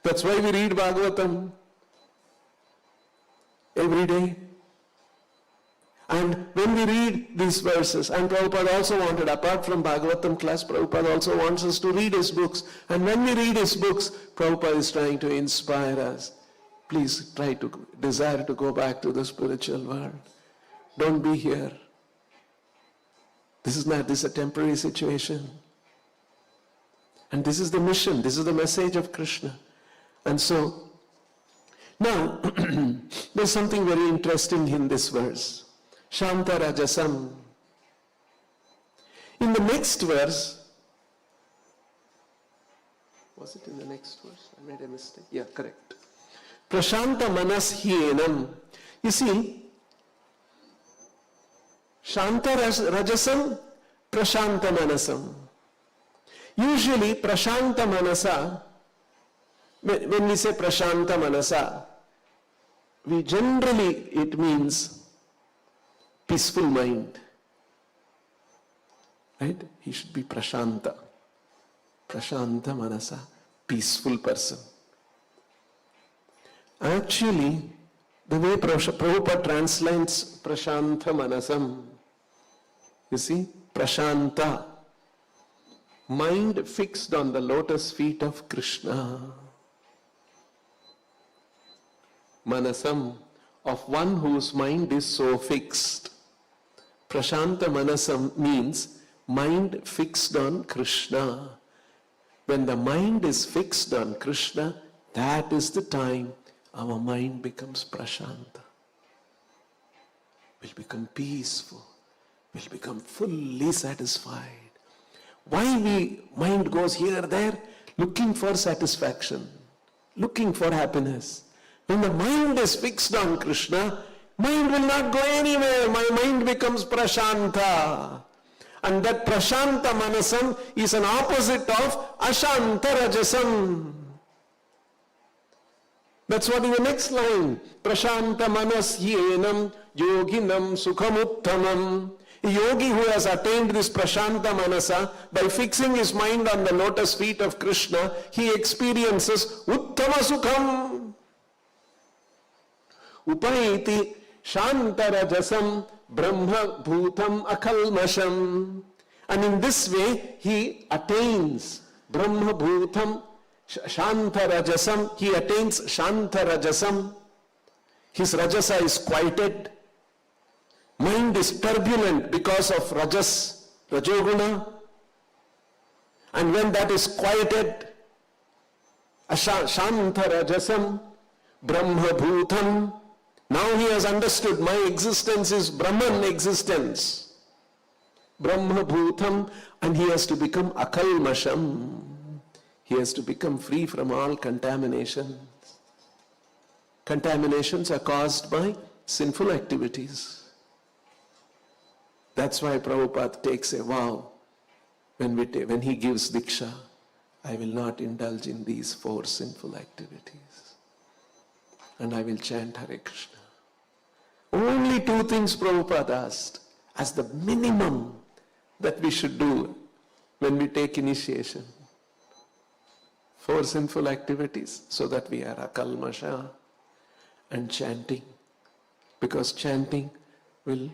That's why we read Bhagavatam every day. And when we read these verses, and Prabhupada also wanted, apart from Bhagavatam class, Prabhupada also wants us to read his books. And when we read his books, Prabhupada is trying to inspire us. Please try to desire to go back to the spiritual world. Don't be here. This is a temporary situation. And this is the mission, this is the message of Krishna. And so, now, there's something very interesting in this verse. Shanta Rajasam. In the next verse, was it in the next verse? I made a mistake. Yeah, correct. Prashanta Manas Hyenam. You see, Shanta Rajasam, Prashanta Manasam. Usually, Prashanta Manasa, when we say Prashanta Manasa, it means peaceful mind. Right? He should be Prashanta. Prashanta Manasa, peaceful person. Actually, the way Prabhupada translates Prashanta Manasam, you see, Prashanta, mind fixed on the lotus feet of Krishna. Manasam, of one whose mind is so fixed. Prashanta Manasam means mind fixed on Krishna. When the mind is fixed on Krishna, that is the time our mind becomes Prashanta. Will become peaceful. Will become fully satisfied. Why mind goes here, there? Looking for satisfaction. Looking for happiness. When the mind is fixed on Krishna, mind will not go anywhere. My mind becomes Prashanta. And that Prashanta Manasam is an opposite of Ashanta Rajasam. That's what in the next line. Prashanta Manas Hyenam Yoginam Sukhamuttamam. A yogi who has attained this Prashanta Manasa, by fixing his mind on the lotus feet of Krishna, he experiences Uttama Sukham. Upaiti Shantarajasam Brahma Bhutam Akalmasham. And in this way, he attains Brahma Bhutam Shantarajasam. He attains Shantarajasam. His Rajasa is quieted. Mind is turbulent because of Rajas, Rajoguna. And when that is quieted, Shantarajasam Brahma Bhutam. Now he has understood my existence is Brahman existence. Brahma Bhutam, and he has to become Akalmasham. He has to become free from all contaminations. Contaminations are caused by sinful activities. That's why Prabhupada takes a vow when he gives Diksha. I will not indulge in these 4 sinful activities. And I will chant Hare Krishna. Only 2 things Prabhupada asked as the minimum that we should do when we take initiation. 4 sinful activities so that we are akalmasha, and chanting. Because chanting will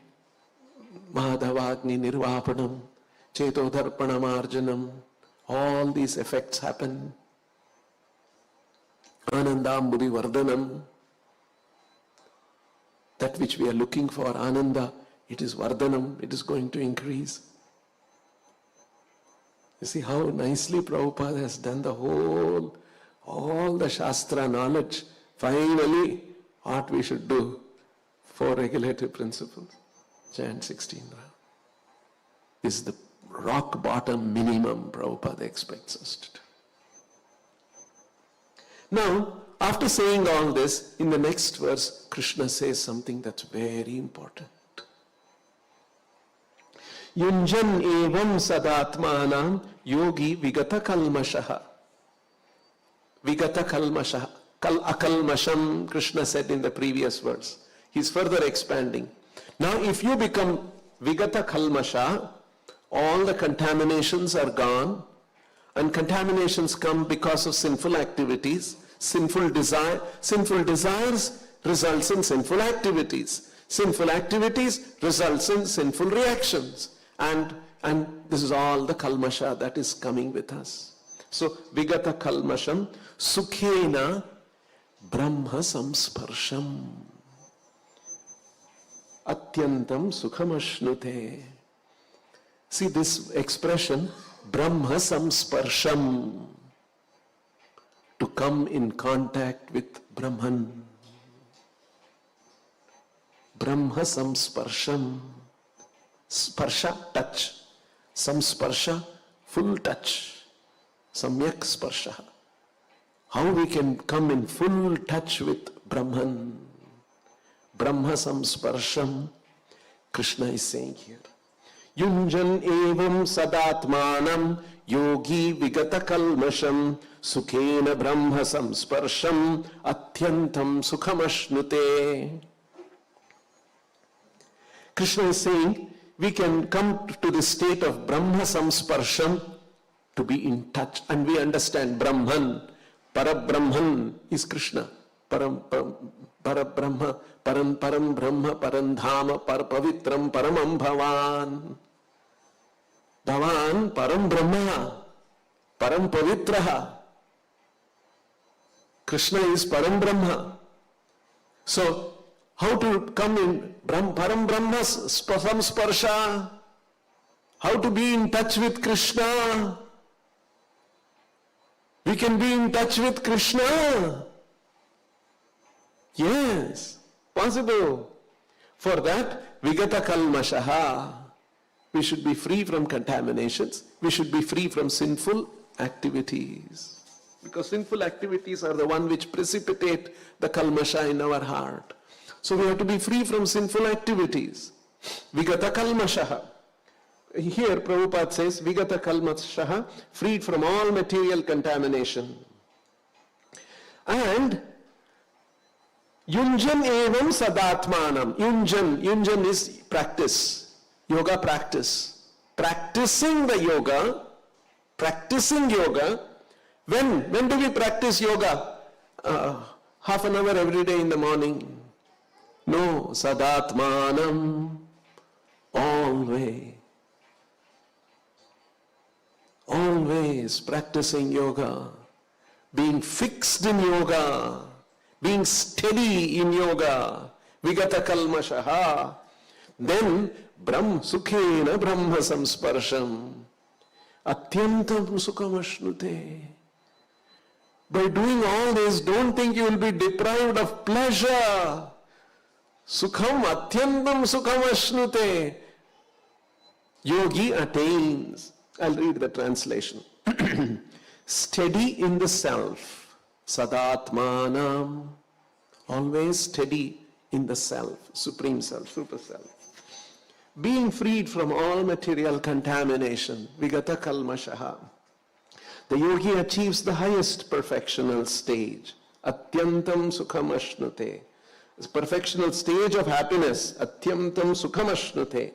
Madhavagni Nirvapanam, Chetodharpanam Arjanam, all these effects happen. Anandambudi Vardhanam, that which we are looking for, Ananda, it is Vardhanam, it is going to increase. You see how nicely Prabhupada has done all the Shastra knowledge. Finally, what we should do, 4 regulative principles. Chant 16 rounds. This is the rock bottom minimum Prabhupada expects us to do. Now, after saying all this, in the next verse, Krishna says something that's very important. Yunjan evam sadatmanam yogi vigata kalmashaha. Vigata kalmashaha. Akalmasham, Krishna said in the previous verse. He's further expanding. Now, if you become vigata kalmasha, all the contaminations are gone, and contaminations come because of sinful activities. Sinful desires results in sinful activities. Sinful activities results in sinful reactions. And this is all the kalmasha that is coming with us. So, vigata kalmasham sukhena brahma samsparsham atyantam sukhamashnute. See this expression, brahma samsparsham, to come in contact with Brahman. Brahma samsparsham. Sparsha, touch. Samsparsha, full touch. Samyak sparsha. How we can come in full touch with Brahman. Brahma samsparsham. Krishna is saying here. Yunjan evam sadatmanam yogi vigata kalmasham sukhena brahma samsparsham atyantam sukhamashnute. Krishna is saying we can come to the state of Brahma samsparsham, to be in touch, and we understand Brahman, Parabrahman is Krishna, Parabrahma, Param Brahma, Parandhama, Parapavitram, Paramam Bhavan. Bhavan, Param Brahma, Param Pavitraha. Krishna is Param Brahma. So, how to come in Param Brahma Samsparsha? How to be in touch with Krishna? We can be in touch with Krishna. Yes, possible. For that, Vigata Kalmashaha. We should be free from contaminations. We should be free from sinful activities. Because sinful activities are the one which precipitate the Kalmasha in our heart. So we have to be free from sinful activities. Vigata Kalmashaha. Here Prabhupada says, Vigata Kalmashaha, freed from all material contamination. And Yunjan evam sadatmanam. Yunjan is practice. Yoga practice. Practicing the yoga. Practicing yoga. When do we practice yoga? Half an hour every day in the morning. No, sadatmanam. Always. Always practicing yoga. Being fixed in yoga. Being steady in yoga. Vigata kalmashaha. Then sukhena brahma samsparsham. Atyantam sukhamashnute. By doing all this, don't think you will be deprived of pleasure. Sukham atyantam sukhamashnute. Yogi attains. I'll read the translation. Steady in the self. Sadatmanam. Always steady in the self. Supreme self, super self. Being freed from all material contamination. Vigata kalmashaha. The yogi achieves the highest perfectional stage. Atyantam sukhamashnute. The perfectional stage of happiness. Atyantam sukhamashnute.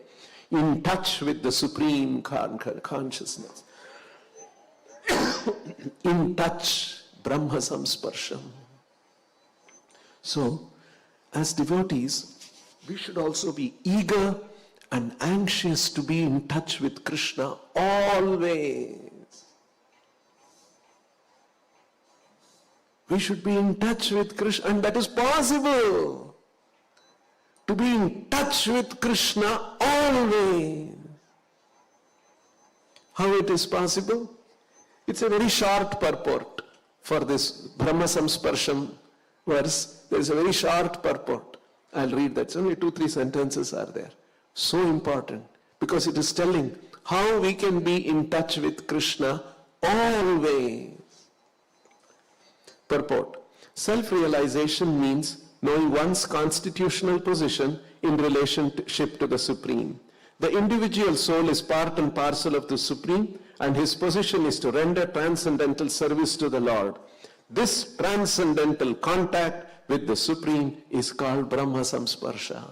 In touch with the supreme consciousness. In touch, Brahma samsparsham. So, as devotees, we should also be eager and anxious to be in touch with Krishna always. We should be in touch with Krishna, and that is possible. To be in touch with Krishna always. How it is possible? It's a very short purport for this Brahma Samsparsham verse. There is a very short purport. I'll read that. Only 2-3 sentences are there. So important, because it is telling how we can be in touch with Krishna always. Purport. Self-realization means knowing one's constitutional position in relationship to the Supreme. The individual soul is part and parcel of the Supreme, and his position is to render transcendental service to the Lord. This transcendental contact with the Supreme is called Brahma Samsparsha.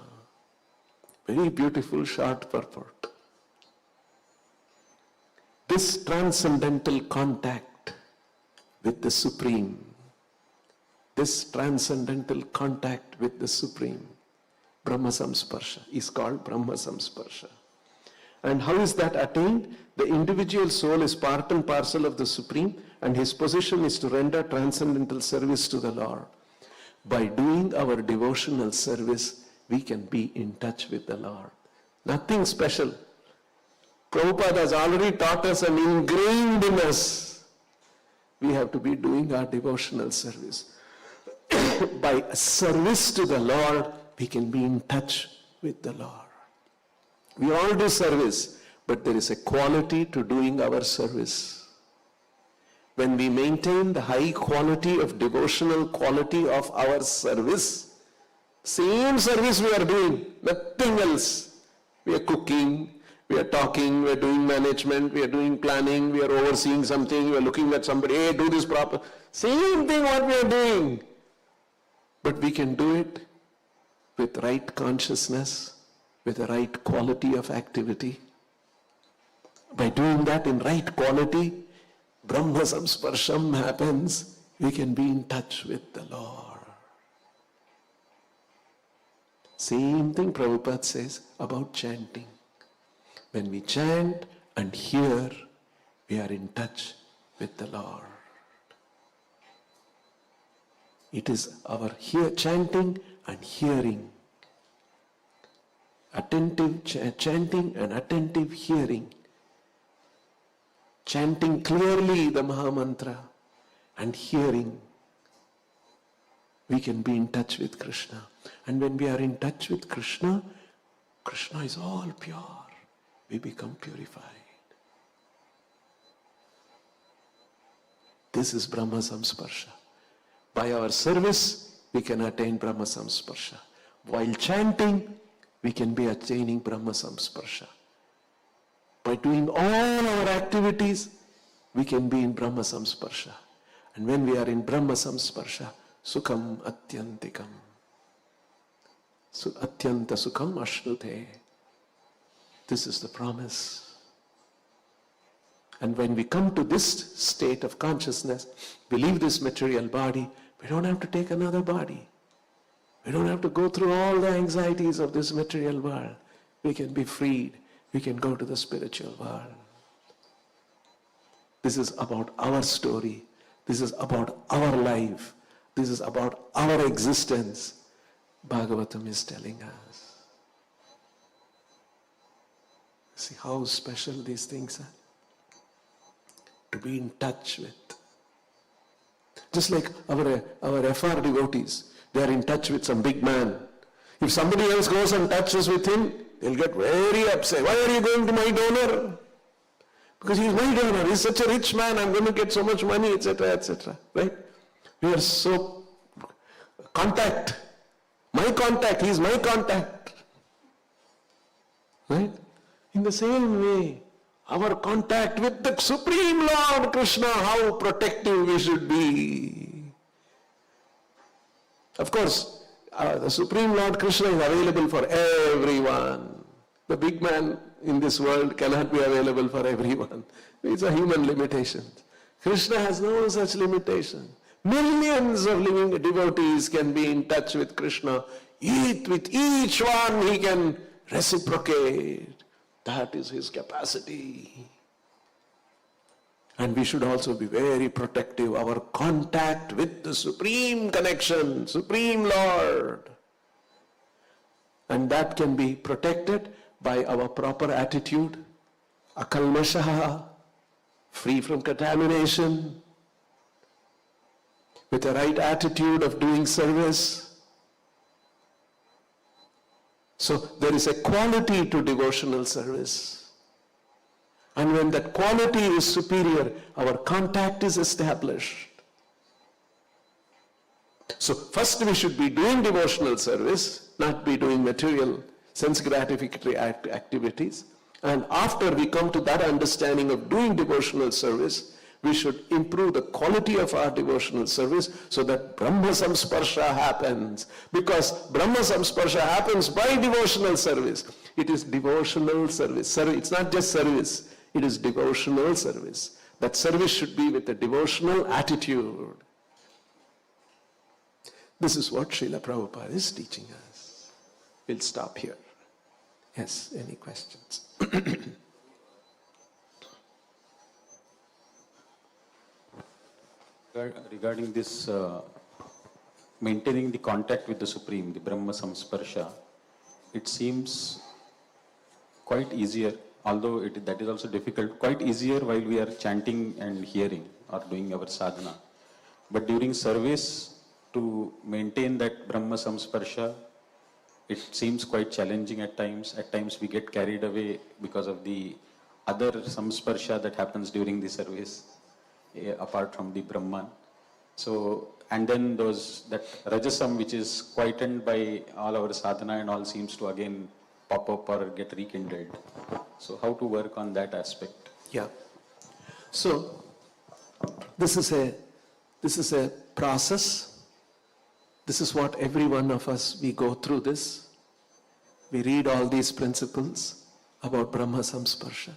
Very beautiful short purport. This transcendental contact with the Supreme, this transcendental contact with the Supreme, Brahma Samsparsha, is called Brahma Samsparsha. And how is that attained? The individual soul is part and parcel of the Supreme, and his position is to render transcendental service to the Lord. By doing our devotional service, we can be in touch with the Lord. Nothing special. Prabhupada has already taught us and ingrained in us. We have to be doing our devotional service. By service to the Lord, we can be in touch with the Lord. We all do service, but there is a quality to doing our service. When we maintain the high quality of devotional quality of our service, same service we are doing, nothing else. We are cooking, we are talking, we are doing management, we are doing planning, we are overseeing something, we are looking at somebody, hey, do this proper. Same thing what we are doing. But we can do it with right consciousness, with the right quality of activity. By doing that in right quality, Brahma Samsparsham happens. We can be in touch with the Lord. Same thing Prabhupada says about chanting. When we chant and hear, we are in touch with the Lord. It is our chanting and hearing. Attentive chanting and attentive hearing. Chanting clearly the Mahamantra and hearing, we can be in touch with Krishna. And when we are in touch with Krishna, Krishna is all pure. We become purified. This is Brahma Samsparsha. By our service, we can attain Brahma Samsparsha. While chanting, we can be attaining Brahma Samsparsha. By doing all our activities, we can be in Brahma Samsparsha. And when we are in Brahma Samsparsha, Sukham Atyantikam. Atyanta Sukham Ashnute. This is the promise. And when we come to this state of consciousness, we leave this material body, we don't have to take another body. We don't have to go through all the anxieties of this material world. We can be freed. We can go to the spiritual world. This is about our story. This is about our life. This is about our existence. Bhagavatam is telling us. See how special these things are? To be in touch with. Just like our FR devotees, they are in touch with some big man. If somebody else goes and touches with him, they'll get very upset. Why are you going to my donor? Because he's my donor. He's such a rich man. I'm going to get so much money, etc., etc. Right? We are so contact. My contact. He's my contact. Right? In the same way, our contact with the Supreme Lord Krishna, how protective we should be. Of course, the Supreme Lord Krishna is available for everyone. The big man in this world cannot be available for everyone. It's a human limitation. Krishna has no such limitation. Millions of living devotees can be in touch with Krishna. With each one he can reciprocate. That is his capacity. And we should also be very protective. Our contact with the Supreme Connection, Supreme Lord. And that can be protected by our proper attitude. Akalmashaha, free from contamination. With the right attitude of doing service. So there is a quality to devotional service. And when that quality is superior, our contact is established. So first we should be doing devotional service, not be doing material, sense gratificatory activities. And after we come to that understanding of doing devotional service, we should improve the quality of our devotional service so that Brahma Samsparsha happens. Because Brahma Samsparsha happens by devotional service. It is devotional service. It's not just service. It is devotional service. That service should be with a devotional attitude. This is what Srila Prabhupada is teaching us. We'll stop here. Yes, any questions? Regarding this maintaining the contact with the Supreme, the Brahma Samsparsha, it seems quite easier, although that is also difficult, quite easier while we are chanting and hearing or doing our sadhana. But during service, to maintain that Brahma Samsparsha, it seems quite challenging at times. At times we get carried away because of the other Samsparsha that happens during the service, apart from the Brahman. So, and then that Rajasam, which is quietened by all our sadhana and all, seems to again pop up or get rekindled. So how to work on that aspect? Yeah. So, this is a process. This is what every one of us, we go through this. We read all these principles about Brahma Samsparsha.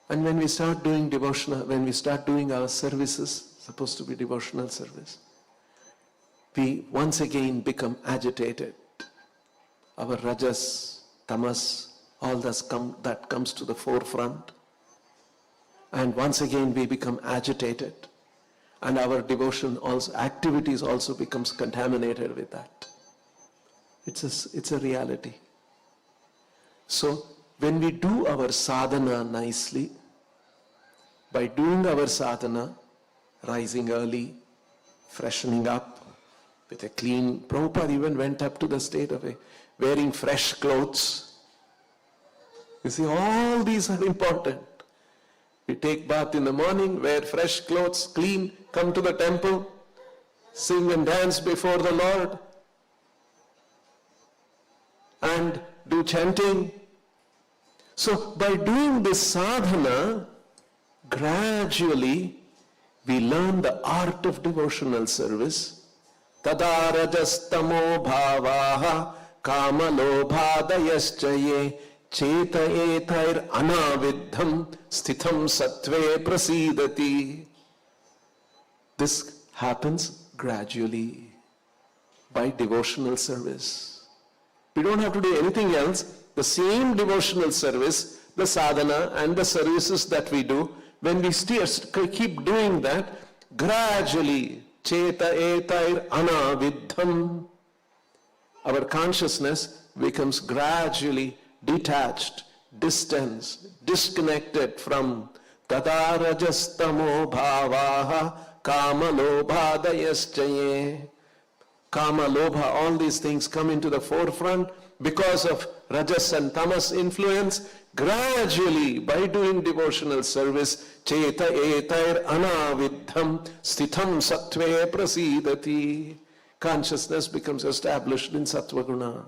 And when we start doing devotional, when we start doing our services, supposed to be devotional service, we once again become agitated. Our rajas, tamas, all that comes to the forefront. And once again we become agitated. And our devotion also, activities also becomes contaminated with that. It's a reality. So when we do our sadhana nicely, by doing our sadhana, rising early, freshening up with a clean, Prabhupada even went up to the state of wearing fresh clothes. You see, all these are important. We take bath in the morning, wear fresh clothes, clean, come to the temple, sing and dance before the Lord, and do chanting. So by doing this sadhana, gradually we learn the art of devotional service. Tada rajastamo bhavaha kamalobhadayaschaye cheta etair anaviddham sthitham sattve prasidati. This happens gradually by devotional service. We don't have to do anything else. The same devotional service, the sadhana and the services that we do, when we keep doing that, gradually, cheta etair anaviddham, our consciousness becomes gradually detached, distanced, disconnected from tada rajastamo bhavaha kamalobhadayaschaye. Kama, lobha, all these things come into the forefront because of rajas and tamas influence. Gradually, by doing devotional service, cheta etair anaviddham sthitham sattve prasidati, consciousness becomes established in sattva guna.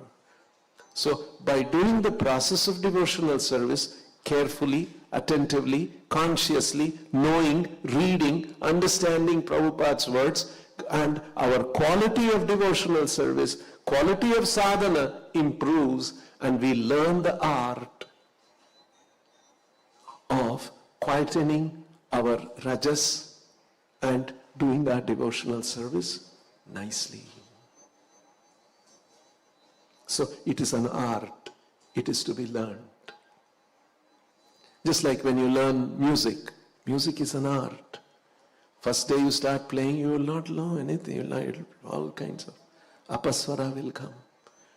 So, by doing the process of devotional service, carefully, attentively, consciously, knowing, reading, understanding Prabhupada's words, and our quality of devotional service, quality of sadhana improves, and we learn the art of quietening our rajas and doing our devotional service nicely. So it is an art. It is to be learned. Just like when you learn music. Music is an art. First day you start playing, you will not know anything. You'll learn all kinds of apaswara will come.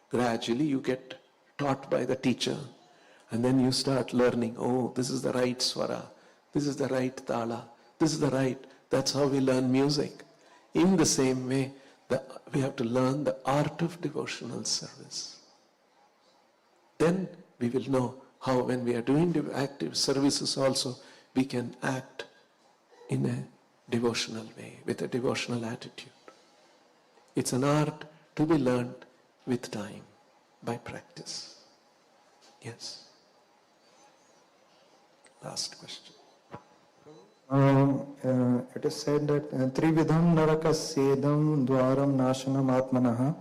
Gradually you get taught by the teacher. And then you start learning, oh, this is the right swara. This is the right tala. This is the right. That's how we learn music. In the same way, we have to learn the art of devotional service. Then we will know how, when we are doing active services also, we can act in a devotional way, with a devotional attitude. It's an art to be learned with time, by practice. Yes. Last question. It is said that Trividham Narakasedam Dwaram Nashanam Atmanaha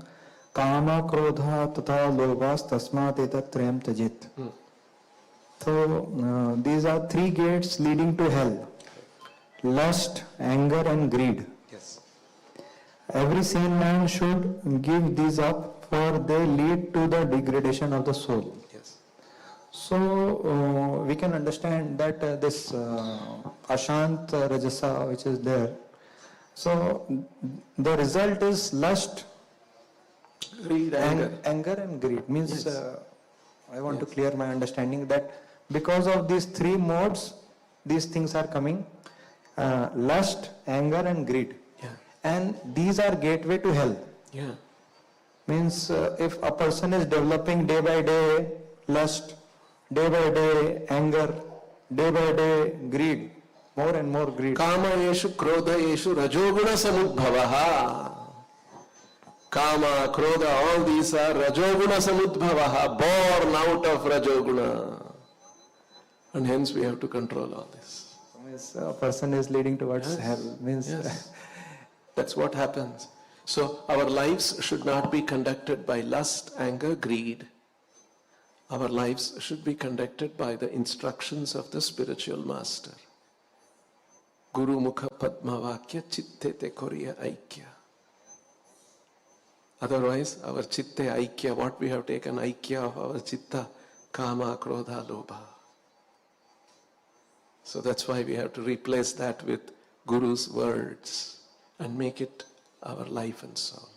Kama Krodha Tata Lobas Tasmat Etat Trayam Tajit. So these are three gates leading to hell: lust, anger, and greed. Yes. Every sane man should give these up, for they lead to the degradation of the soul. Yes. So we can understand that this Ashant Rajasa which is there, so the result is lust, Greed, anger. anger and greed. Means Yes. I want to clear my understanding that because of these three modes, these things are coming: lust, anger and greed. Yeah. And these are gateway to hell. Yeah. Means if a person is developing day by day lust, day by day anger, day by day greed, more and more greed. Kama yeshu krodha yeshu rajoguna samudbhavaha. Kama, krodha, all these are rajoguna samudbhavaha, born out of rajoguna. And hence we have to control all this. Means a person is leading towards Yes. hell. Means Yes. That's what happens. So our lives should not be conducted by lust, anger, greed. Our lives should be conducted by the instructions of the spiritual master. Guru Mukha Padma Vakya Chitte Te Koriya Aikya. Otherwise, our Chitte Aikya, what we have taken Aikya of our Chitta, Kama, Krodha, Lobha. So that's why we have to replace that with Guru's words and make it our life and soul.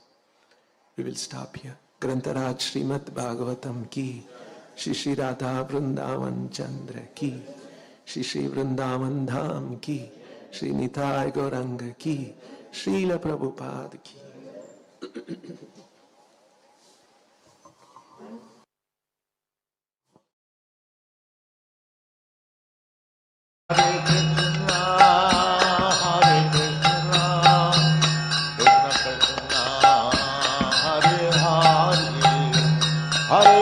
We will stop here. Grantaraj Srimad Bhagavatam ki, Shri Shri Radha Vrindavan Chandra ki, Shri Shri Vrindavan Dham ki, Shri Nitai Gauranga ki, Srila Prabhupada ki. Hare Krishna, Hare Krishna, Krishna Krishna, Hare Hare, Hare